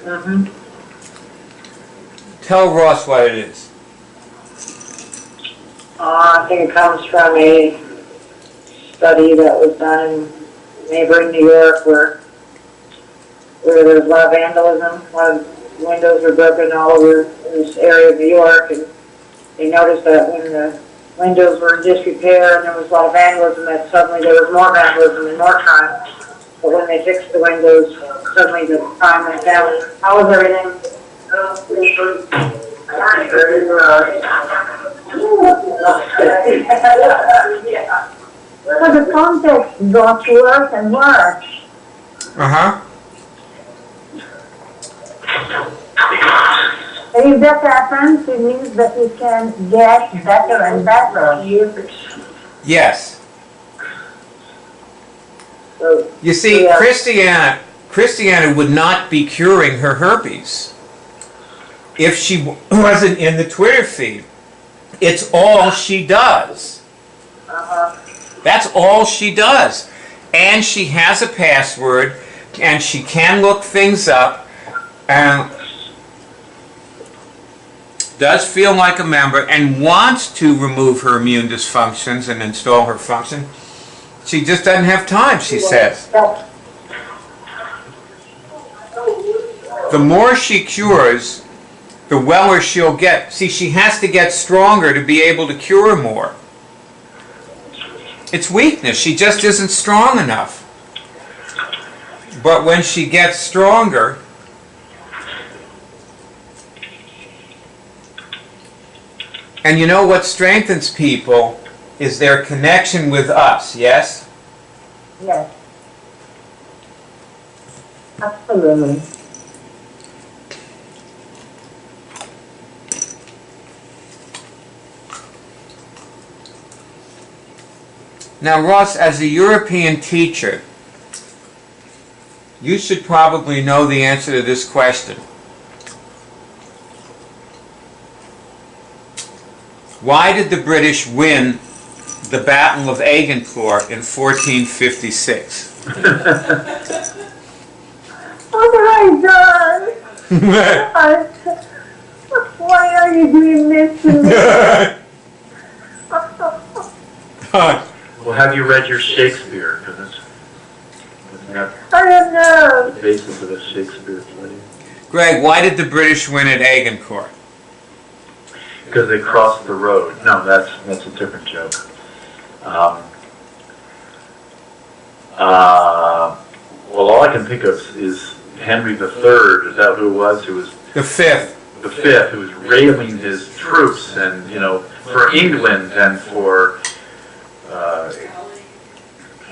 Mm-hmm. Tell Ross what it is. I think it comes from a study that was done in neighboring New York where there was a lot of vandalism. A lot of windows were broken all over this area of New York, and they noticed that when the windows were in disrepair and there was a lot of vandalism, that suddenly there was more vandalism and more crime. But when they fixed the windows, suddenly the crime went down. How was everything? So the context got worse and worse. Uh-huh. And if that happens, it means that it can get better and better. Yes. So, You see, Yeah. Christiana would not be curing her herpes if she wasn't in the Twitter feed. It's all she does. uh-huh. That's all she does. And she has a password, and she can look things up, and does feel like a member, and wants to remove her immune dysfunctions and install her function. She just doesn't have time, she says. The more she cures, the weller she'll get. See, she has to get stronger to be able to cure more. It's weakness. She just isn't strong enough. But when she gets stronger, and you know what strengthens people is their connection with us, yes? Yes. Absolutely. Now, Ross, as a European teacher, you should probably know the answer to this question. Why did the British win the Battle of Agincourt in 1456? Oh my God! Why are you doing this to me? Well, have you read your Shakespeare? Because isn't that I don't know. the basis of the Shakespeare play? Greg, why did the British win at Agincourt? Because they crossed the road. No, that's a different joke. Well, all I can think of is Henry III. Is that who it was? Who was The fifth. the fifth? Who was railing his troops and for England and for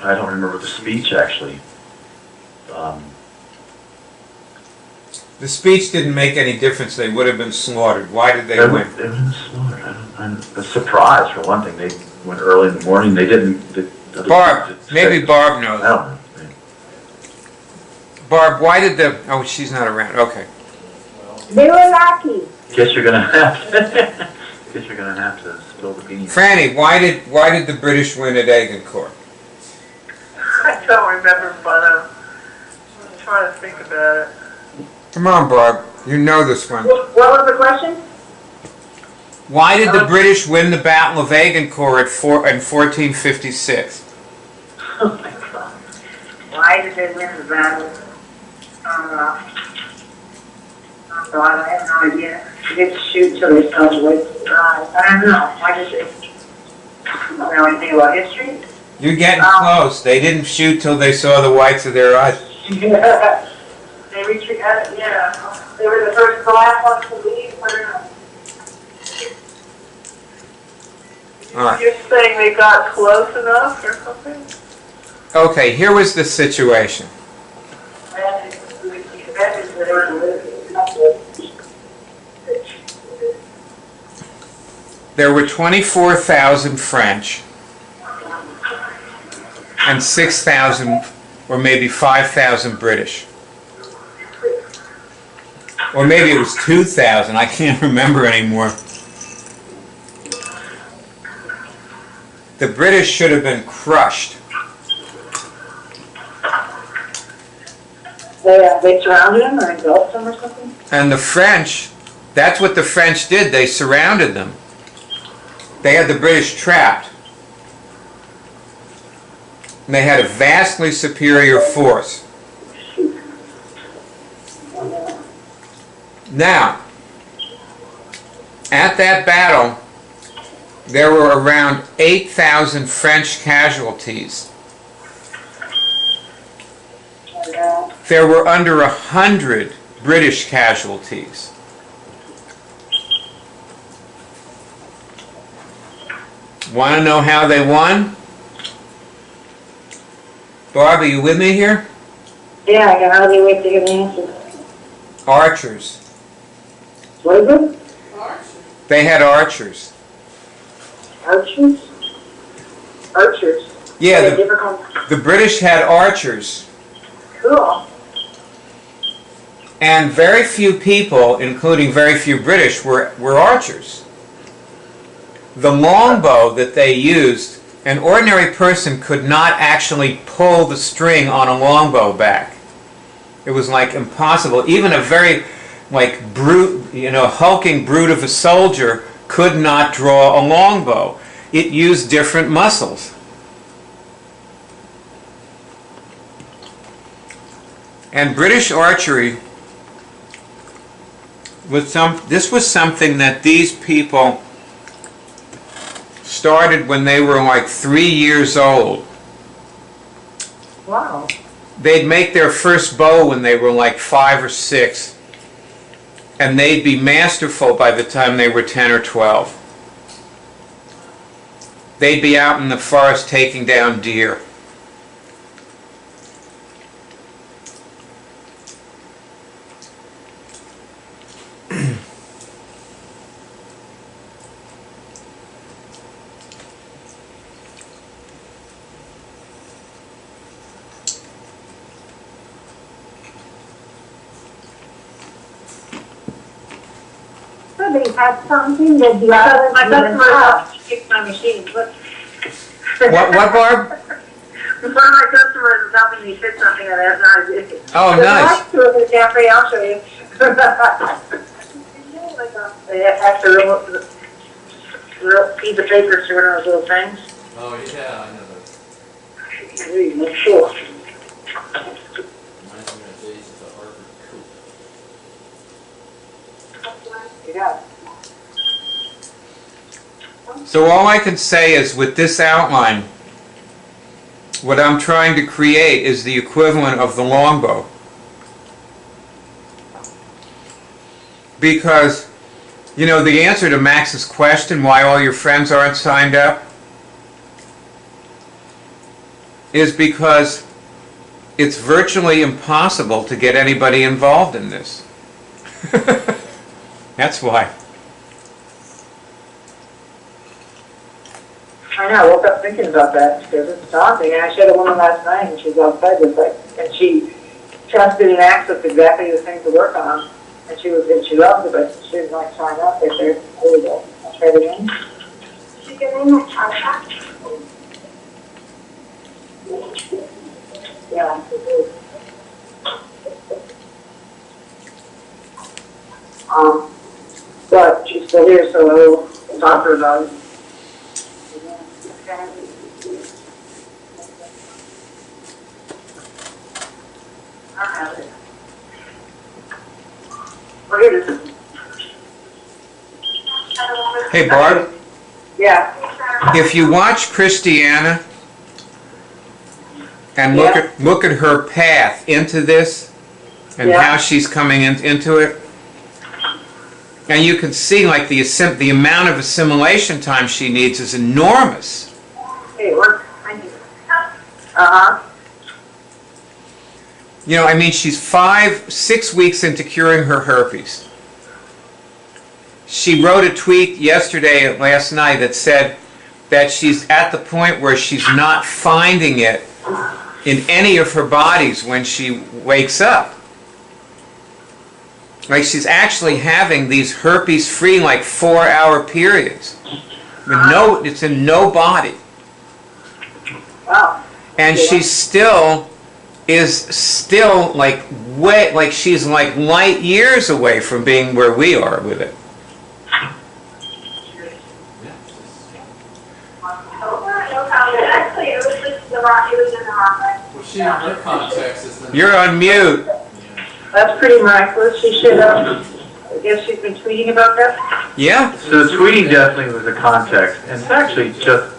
I don't remember the speech actually. The speech didn't make any difference. They would have been slaughtered. Why did they win? They were slaughtered. I'm a surprise for one thing. They went early in the morning. They didn't. Barb, maybe Barb knows. I don't know. Barb, why did the... Oh, she's not around. Okay. They were lucky. Guess you're gonna have to. Guess you're gonna have to spill the beans. Franny, why did the British win at Agincourt? I don't remember, but I'm trying to think about it. Come on, Barb. You know this one. What was the question? Why did the British win the Battle of Agincourt in 1456? Oh my God. Why did they win the battle? Oh God, I have no idea. They didn't shoot till they saw the whites of their eyes. I don't know. Why did they? I don't know anything about history. You're getting close. They didn't shoot till they saw the whites of their eyes. Yeah. They retreat. Yeah. They were the last ones to leave. I don't know. All right. You're saying they got close enough or something? Okay, here was the situation. There were 24,000 French and 6,000 or maybe 5,000 British. Or maybe it was 2,000, I can't remember anymore. The British should have been crushed. They surrounded them or engulfed them or something? And the French, that's what the French did, they surrounded them. They had the British trapped. And they had a vastly superior force. Now, at that battle, there were around 8,000 French casualties. There were under 100 British casualties. Want to know how they won? Barb, are you with me here? Yeah, I can hardly wait to hear the answer. Archers. What is it? They had archers. Archers? Archers. Yeah, They never come. the British had archers. Cool. And very few people, including very few British, were archers. The longbow that they used, an ordinary person could not actually pull the string on a longbow back. It was like impossible. Even a very brute, hulking brute of a soldier could not draw a longbow. It used different muscles. And British archery this was something that these people started when they were like 3 years old. Wow. They'd make their first bow when they were like 5 or 6, and they'd be masterful by the time they were 10 or 12. They'd be out in the forest taking down deer. So they have something that the others My didn't customer have. fixed my machine. Look. What, Barb? One of my customers is helping me fix something that I have not existed. Oh, nice. To it in the cafe, I'll show you. They have to real piece of paper to one of those little things. Oh, yeah, I know that. Really, make sure. Reminds me of the days of the Harvard Coop. Yeah. So all I can say is with this outline, what I'm trying to create is the equivalent of the longbow. Because, you know, the answer to Max's question, why all your friends aren't signed up, is because it's virtually impossible to get anybody involved in this. That's why. I know, I woke up thinking about that because it's daunting. And I showed a woman last night and she's outside with like, and she trusted and accessed exactly the thing to work on. And she loved it, but she didn't like sign up. They said, there we go. I'll try it again. Yeah. But she's still here, so I'll talk to her about it. I have it. Well, here it is. Hey, Barb, Yeah. if you watch Christiana and look at her path into this and Yeah. how she's coming into it, and you can see like the amount of assimilation time she needs is enormous. Hey, it worked. Thank you. Uh-huh. You know, I mean, she's 6 weeks into curing her herpes. She wrote a tweet last night that said that she's at the point where she's not finding it in any of her bodies when she wakes up. Like she's actually having these herpes-free, like 4-hour periods. It's in no body. Wow. And she is still like she's like light years away from being where we are with it. Actually, it was just the rock, it was in the rock. Well, she in her context is the... You're on mute. That's pretty miraculous. She should I guess she's been tweeting about that? Yeah. So the tweeting definitely was a context, and it's actually just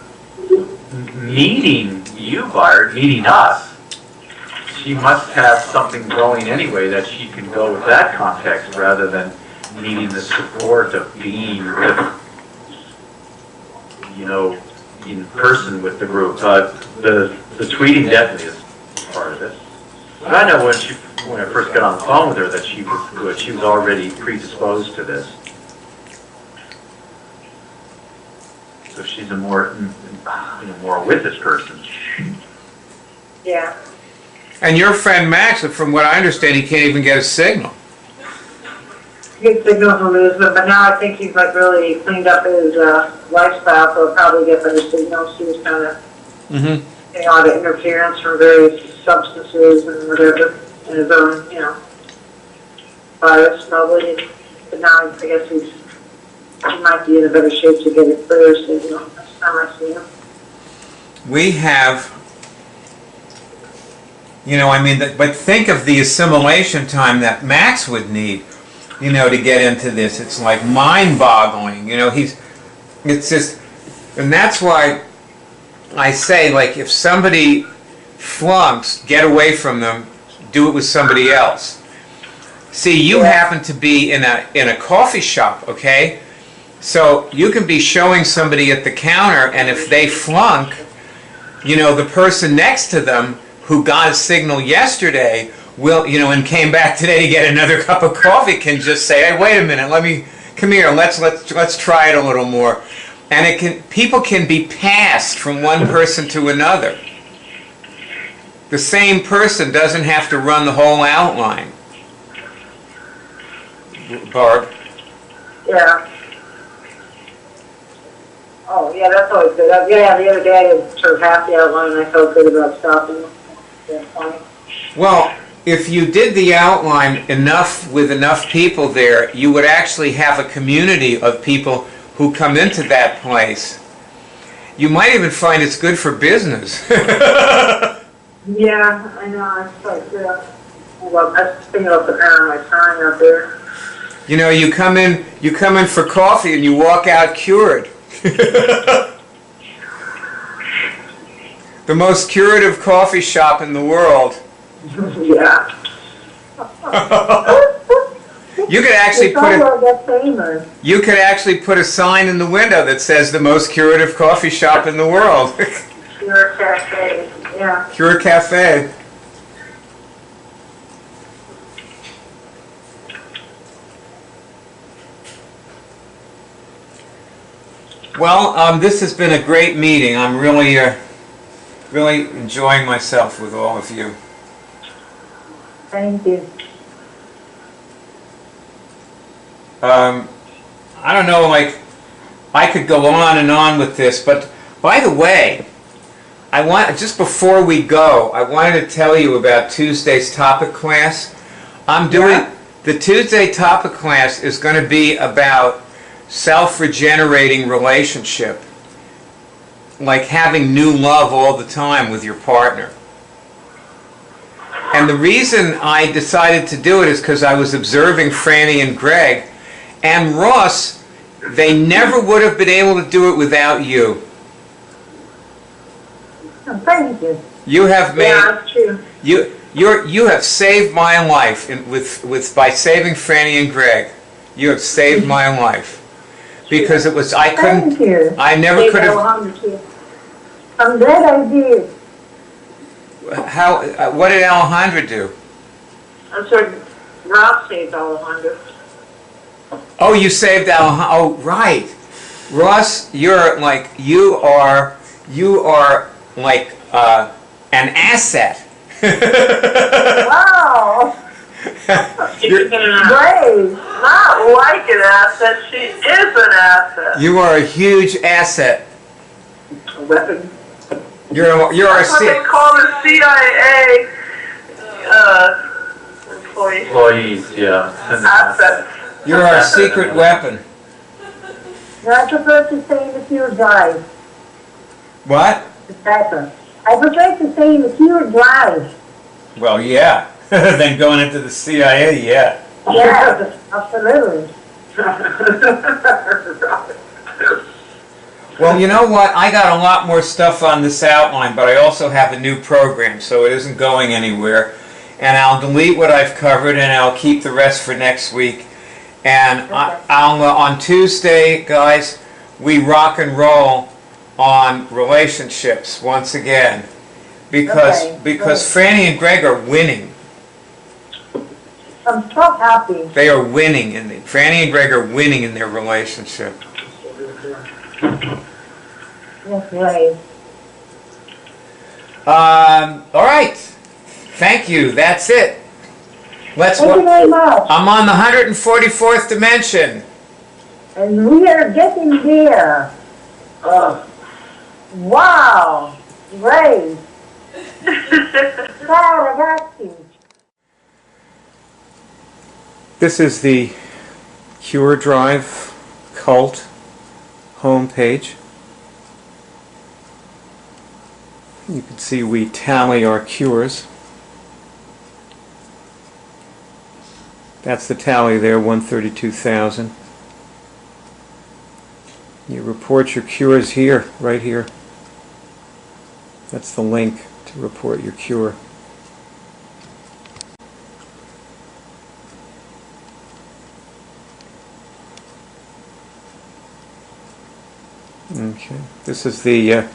meeting you, Bart, meeting us. She must have something growing anyway that she can go with that context rather than needing the support of being with, you know, in person with the group. The tweeting definitely is part of it. But I know when I first got on the phone with her that she was good. She was already predisposed to this. So she's a more with this person. Yeah. And your friend Max, from what I understand, he can't even get a signal. Good signal from Elizabeth, but now I think he's like really cleaned up his lifestyle, so he'll probably get better signals. He was kind of getting a lot of interference from various substances and whatever, and his own, virus probably. But now I guess he might be in a better shape to get a clearer signal next time I see him. We have You know, I mean, but think of the assimilation time that Max would need, you know, to get into this. It's like mind-boggling. You know, it's just, and that's why I say, like, if somebody flunks, get away from them, do it with somebody else. See, you happen to be in a coffee shop, okay? So you can be showing somebody at the counter, and if they flunk, you know, the person next to them who got a signal yesterday will, you know, and came back today to get another cup of coffee can just say, hey, wait a minute, come here, let's try it a little more. And people can be passed from one person to another. The same person doesn't have to run the whole outline. Barb? Yeah. Oh, yeah, that's always good. Yeah, the other day I did sort of half the outline and I felt good about stopping. Yeah, funny. Well, if you did the outline with enough people there, you would actually have a community of people who come into that place. You might even find it's good for business. Yeah, I know. I was like, yeah. Well, I was thinking about the parent of my sign up there. You know, you come in for coffee and you walk out cured. The most curative coffee shop in the world. Yeah. You could actually You could actually put a sign in the window that says the most curative coffee shop in the world. Pure Cafe, yeah. Cure Cafe. Well, this has been a great meeting. I'm really enjoying myself with all of you. Thank you. I don't know, like, I could go on and on with this, but by the way, just before we go, I wanted to tell you about Tuesday's topic class. The Tuesday topic class is going to be about self-regenerating relationship, like having new love all the time with your partner. And the reason I decided to do it is because I was observing Franny and Greg, and Ross, they never would have been able to do it without you. Oh, thank you. You have made, Yeah, that's true. you have saved my life by saving Franny and Greg. You have saved my life. Because it was, Thank you. I never could have. I'm glad I did. What did Alejandra do? I'm sorry, Rob saved Alejandro. Oh, you saved Alejandra. Oh, right. Ross, you are like an asset. Wow. Great. Not like an asset, she is an asset. You are a huge asset. A weapon. You're a That's what they call the CIA employees. Employees, yeah. Assets. You're our secret weapon. No, I prefer to stay in the pure drive. What? It's better. I prefer to stay in the pure drive. Well, yeah. Then going into the CIA, yeah. Yeah, absolutely. Well, you know what? I got a lot more stuff on this outline, but I also have a new program, so it isn't going anywhere. And I'll delete what I've covered, and I'll keep the rest for next week. And I'll on Tuesday, guys, we rock and roll on relationships once again, because Franny and Greg are winning. I'm so happy. They are winning, Franny and Greg are winning in their relationship. That's right. All right. Thank you. That's it. Thank you very much. I'm on the 144th dimension. And we are getting there. Wow. Great. Ciao ragazzi. This is the Cure Drive Cult homepage. You can see we tally our cures. That's the tally there, 132,000. You report your cures here, right here. That's the link to report your cure. Okay, this is the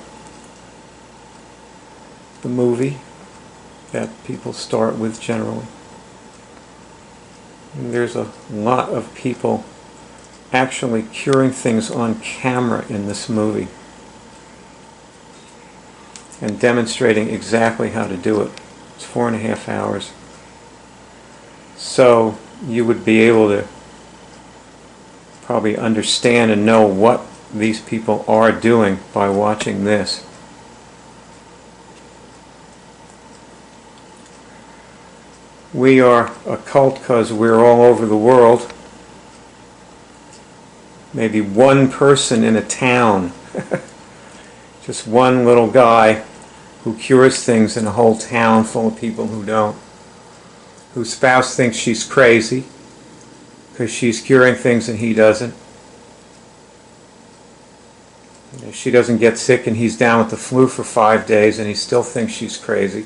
movie that people start with generally. And there's a lot of people actually curing things on camera in this movie and demonstrating exactly how to do it. It's 4.5 hours. So you would be able to probably understand and know what these people are doing by watching this. We are a cult because we're all over the world. Maybe one person in a town, just one little guy who cures things in a whole town full of people who don't, whose spouse thinks she's crazy because she's curing things and he doesn't. She doesn't get sick and he's down with the flu for 5 days and he still thinks she's crazy.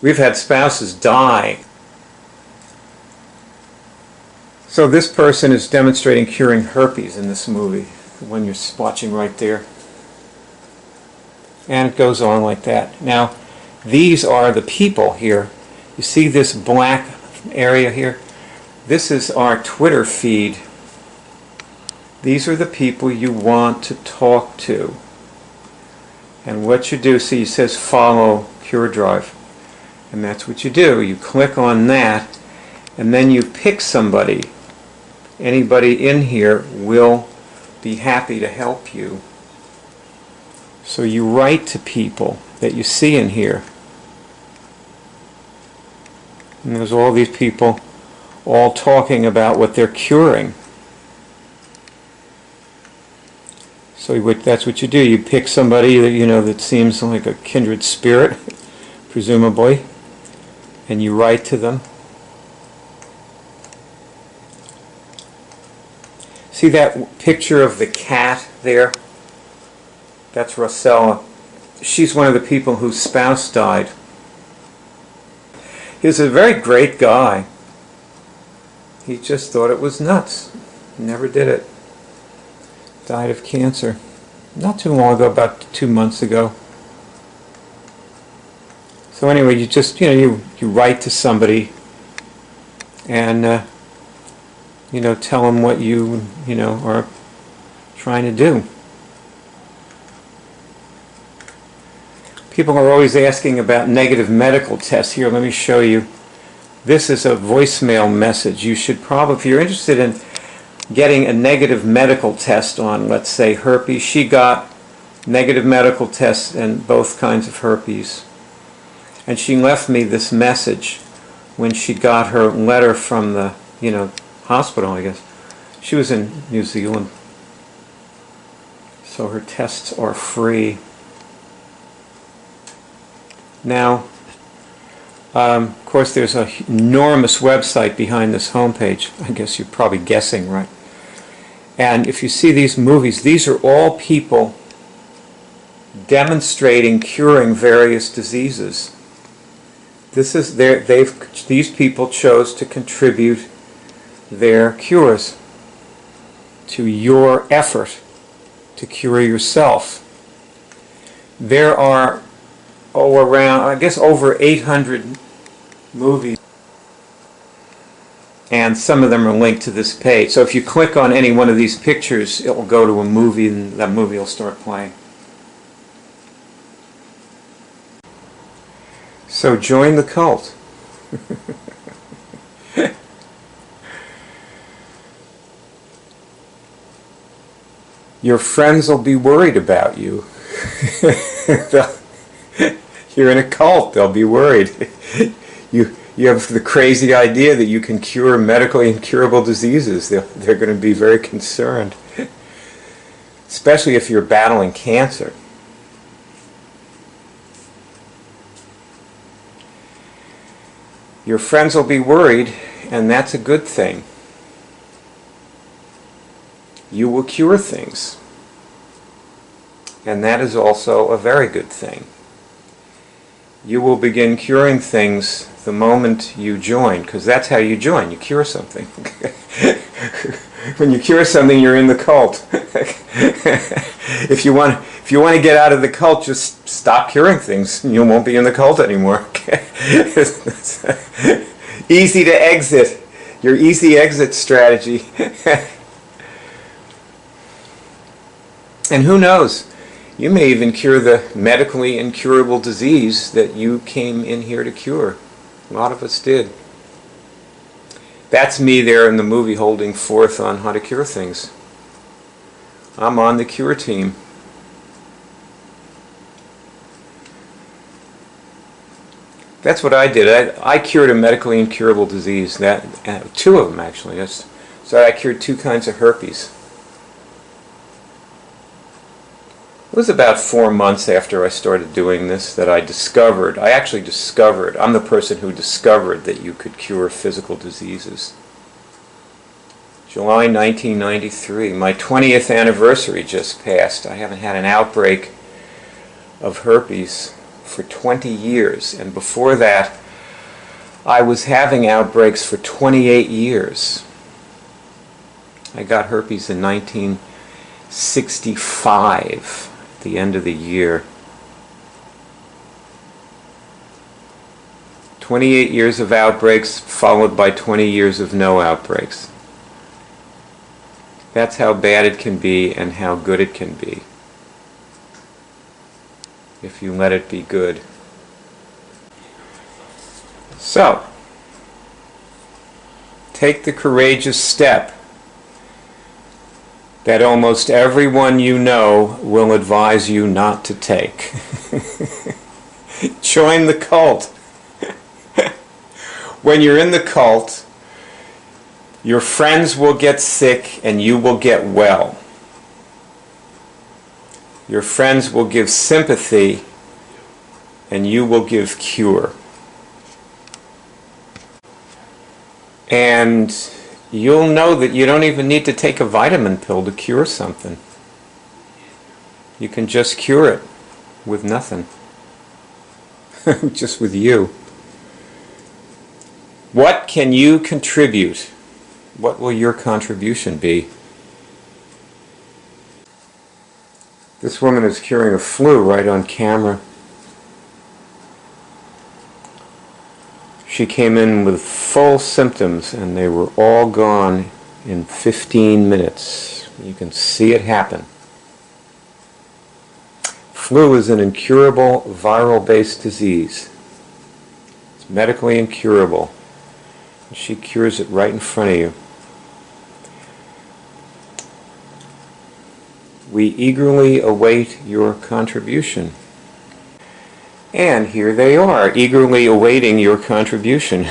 We've had spouses die. So this person is demonstrating curing herpes in this movie, the one you're watching right there. And it goes on like that. Now, these are the people here. You see this black area here? This is our Twitter feed. These are the people you want to talk to. And what you do, see, it says follow Cure Drive. And that's what you do. You click on that, and then you pick somebody. Anybody in here will be happy to help you. So you write to people that you see in here. And there's all these people all talking about what they're curing. So that's what you do. You pick somebody that that seems like a kindred spirit, presumably, and you write to them. See that picture of the cat there? That's Rosella. She's one of the people whose spouse died. He was a very great guy. He just thought it was nuts. Never did it. Died of cancer. Not too long ago, about 2 months ago. So anyway, you just, you write to somebody and, tell them what you are trying to do. People are always asking about negative medical tests. Here, let me show you. This is a voicemail message. You should probably, if you're interested in getting a negative medical test on, let's say, herpes. She got negative medical tests in both kinds of herpes. And she left me this message when she got her letter from the, hospital, I guess. She was in New Zealand. So her tests are free. Now, of course, there's an enormous website behind this homepage. I guess you're probably guessing, right? And if you see these movies, these are all people demonstrating curing various diseases. These people chose to contribute their cures to your effort to cure yourself. There are around, I guess, over 800 movies, and some of them are linked to this page. So if you click on any one of these pictures, it will go to a movie and that movie will start playing. So join the cult. Your friends will be worried about you. You're in a cult, they'll be worried. You have the crazy idea that you can cure medically incurable diseases. They're going to be very concerned, especially if you're battling cancer. Your friends will be worried, and that's a good thing. You will cure things, and that is also a very good thing. You will begin curing things the moment you join, because that's how you join. You cure something. When you cure something, you're in the cult. If you want to get out of the cult, just stop curing things, and you won't be in the cult anymore. Easy to exit. Your easy exit strategy. And who knows? You may even cure the medically incurable disease that you came in here to cure. A lot of us did. That's me there in the movie holding forth on how to cure things. I'm on the cure team. That's what I did. I cured a medically incurable disease. Two of them actually. So I cured 2 kinds of herpes. It was about 4 months after I started doing this that I actually discovered, I'm the person who discovered that you could cure physical diseases. July 1993, my 20th anniversary just passed. I haven't had an outbreak of herpes for 20 years, and before that I was having outbreaks for 28 years. I got herpes in 1965. The end of the year. 28 years of outbreaks followed by 20 years of no outbreaks. That's how bad it can be and how good it can be if you let it be good. So, take the courageous step that almost everyone you know will advise you not to take. Join the cult. When you're in the cult, your friends will get sick and you will get well. Your friends will give sympathy and you will give cure. And you'll know that you don't even need to take a vitamin pill to cure something. You can just cure it with nothing. Just with you. What can you contribute? What will your contribution be? This woman is curing a flu right on camera. She came in with full symptoms and they were all gone in 15 minutes. You can see it happen. Flu is an incurable viral-based disease. It's medically incurable. She cures it right in front of you. We eagerly await your contribution. And here they are, eagerly awaiting your contribution.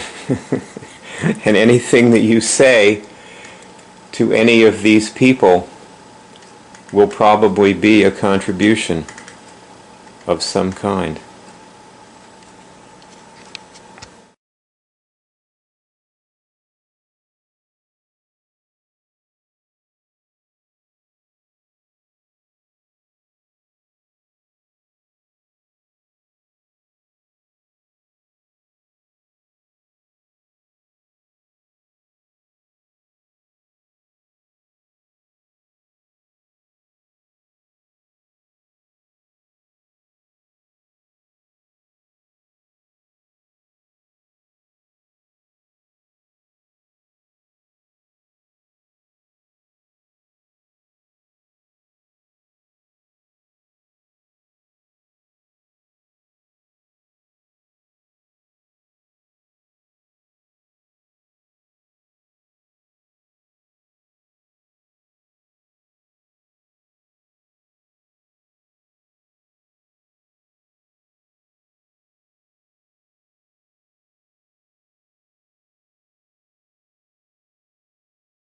And anything that you say to any of these people will probably be a contribution of some kind.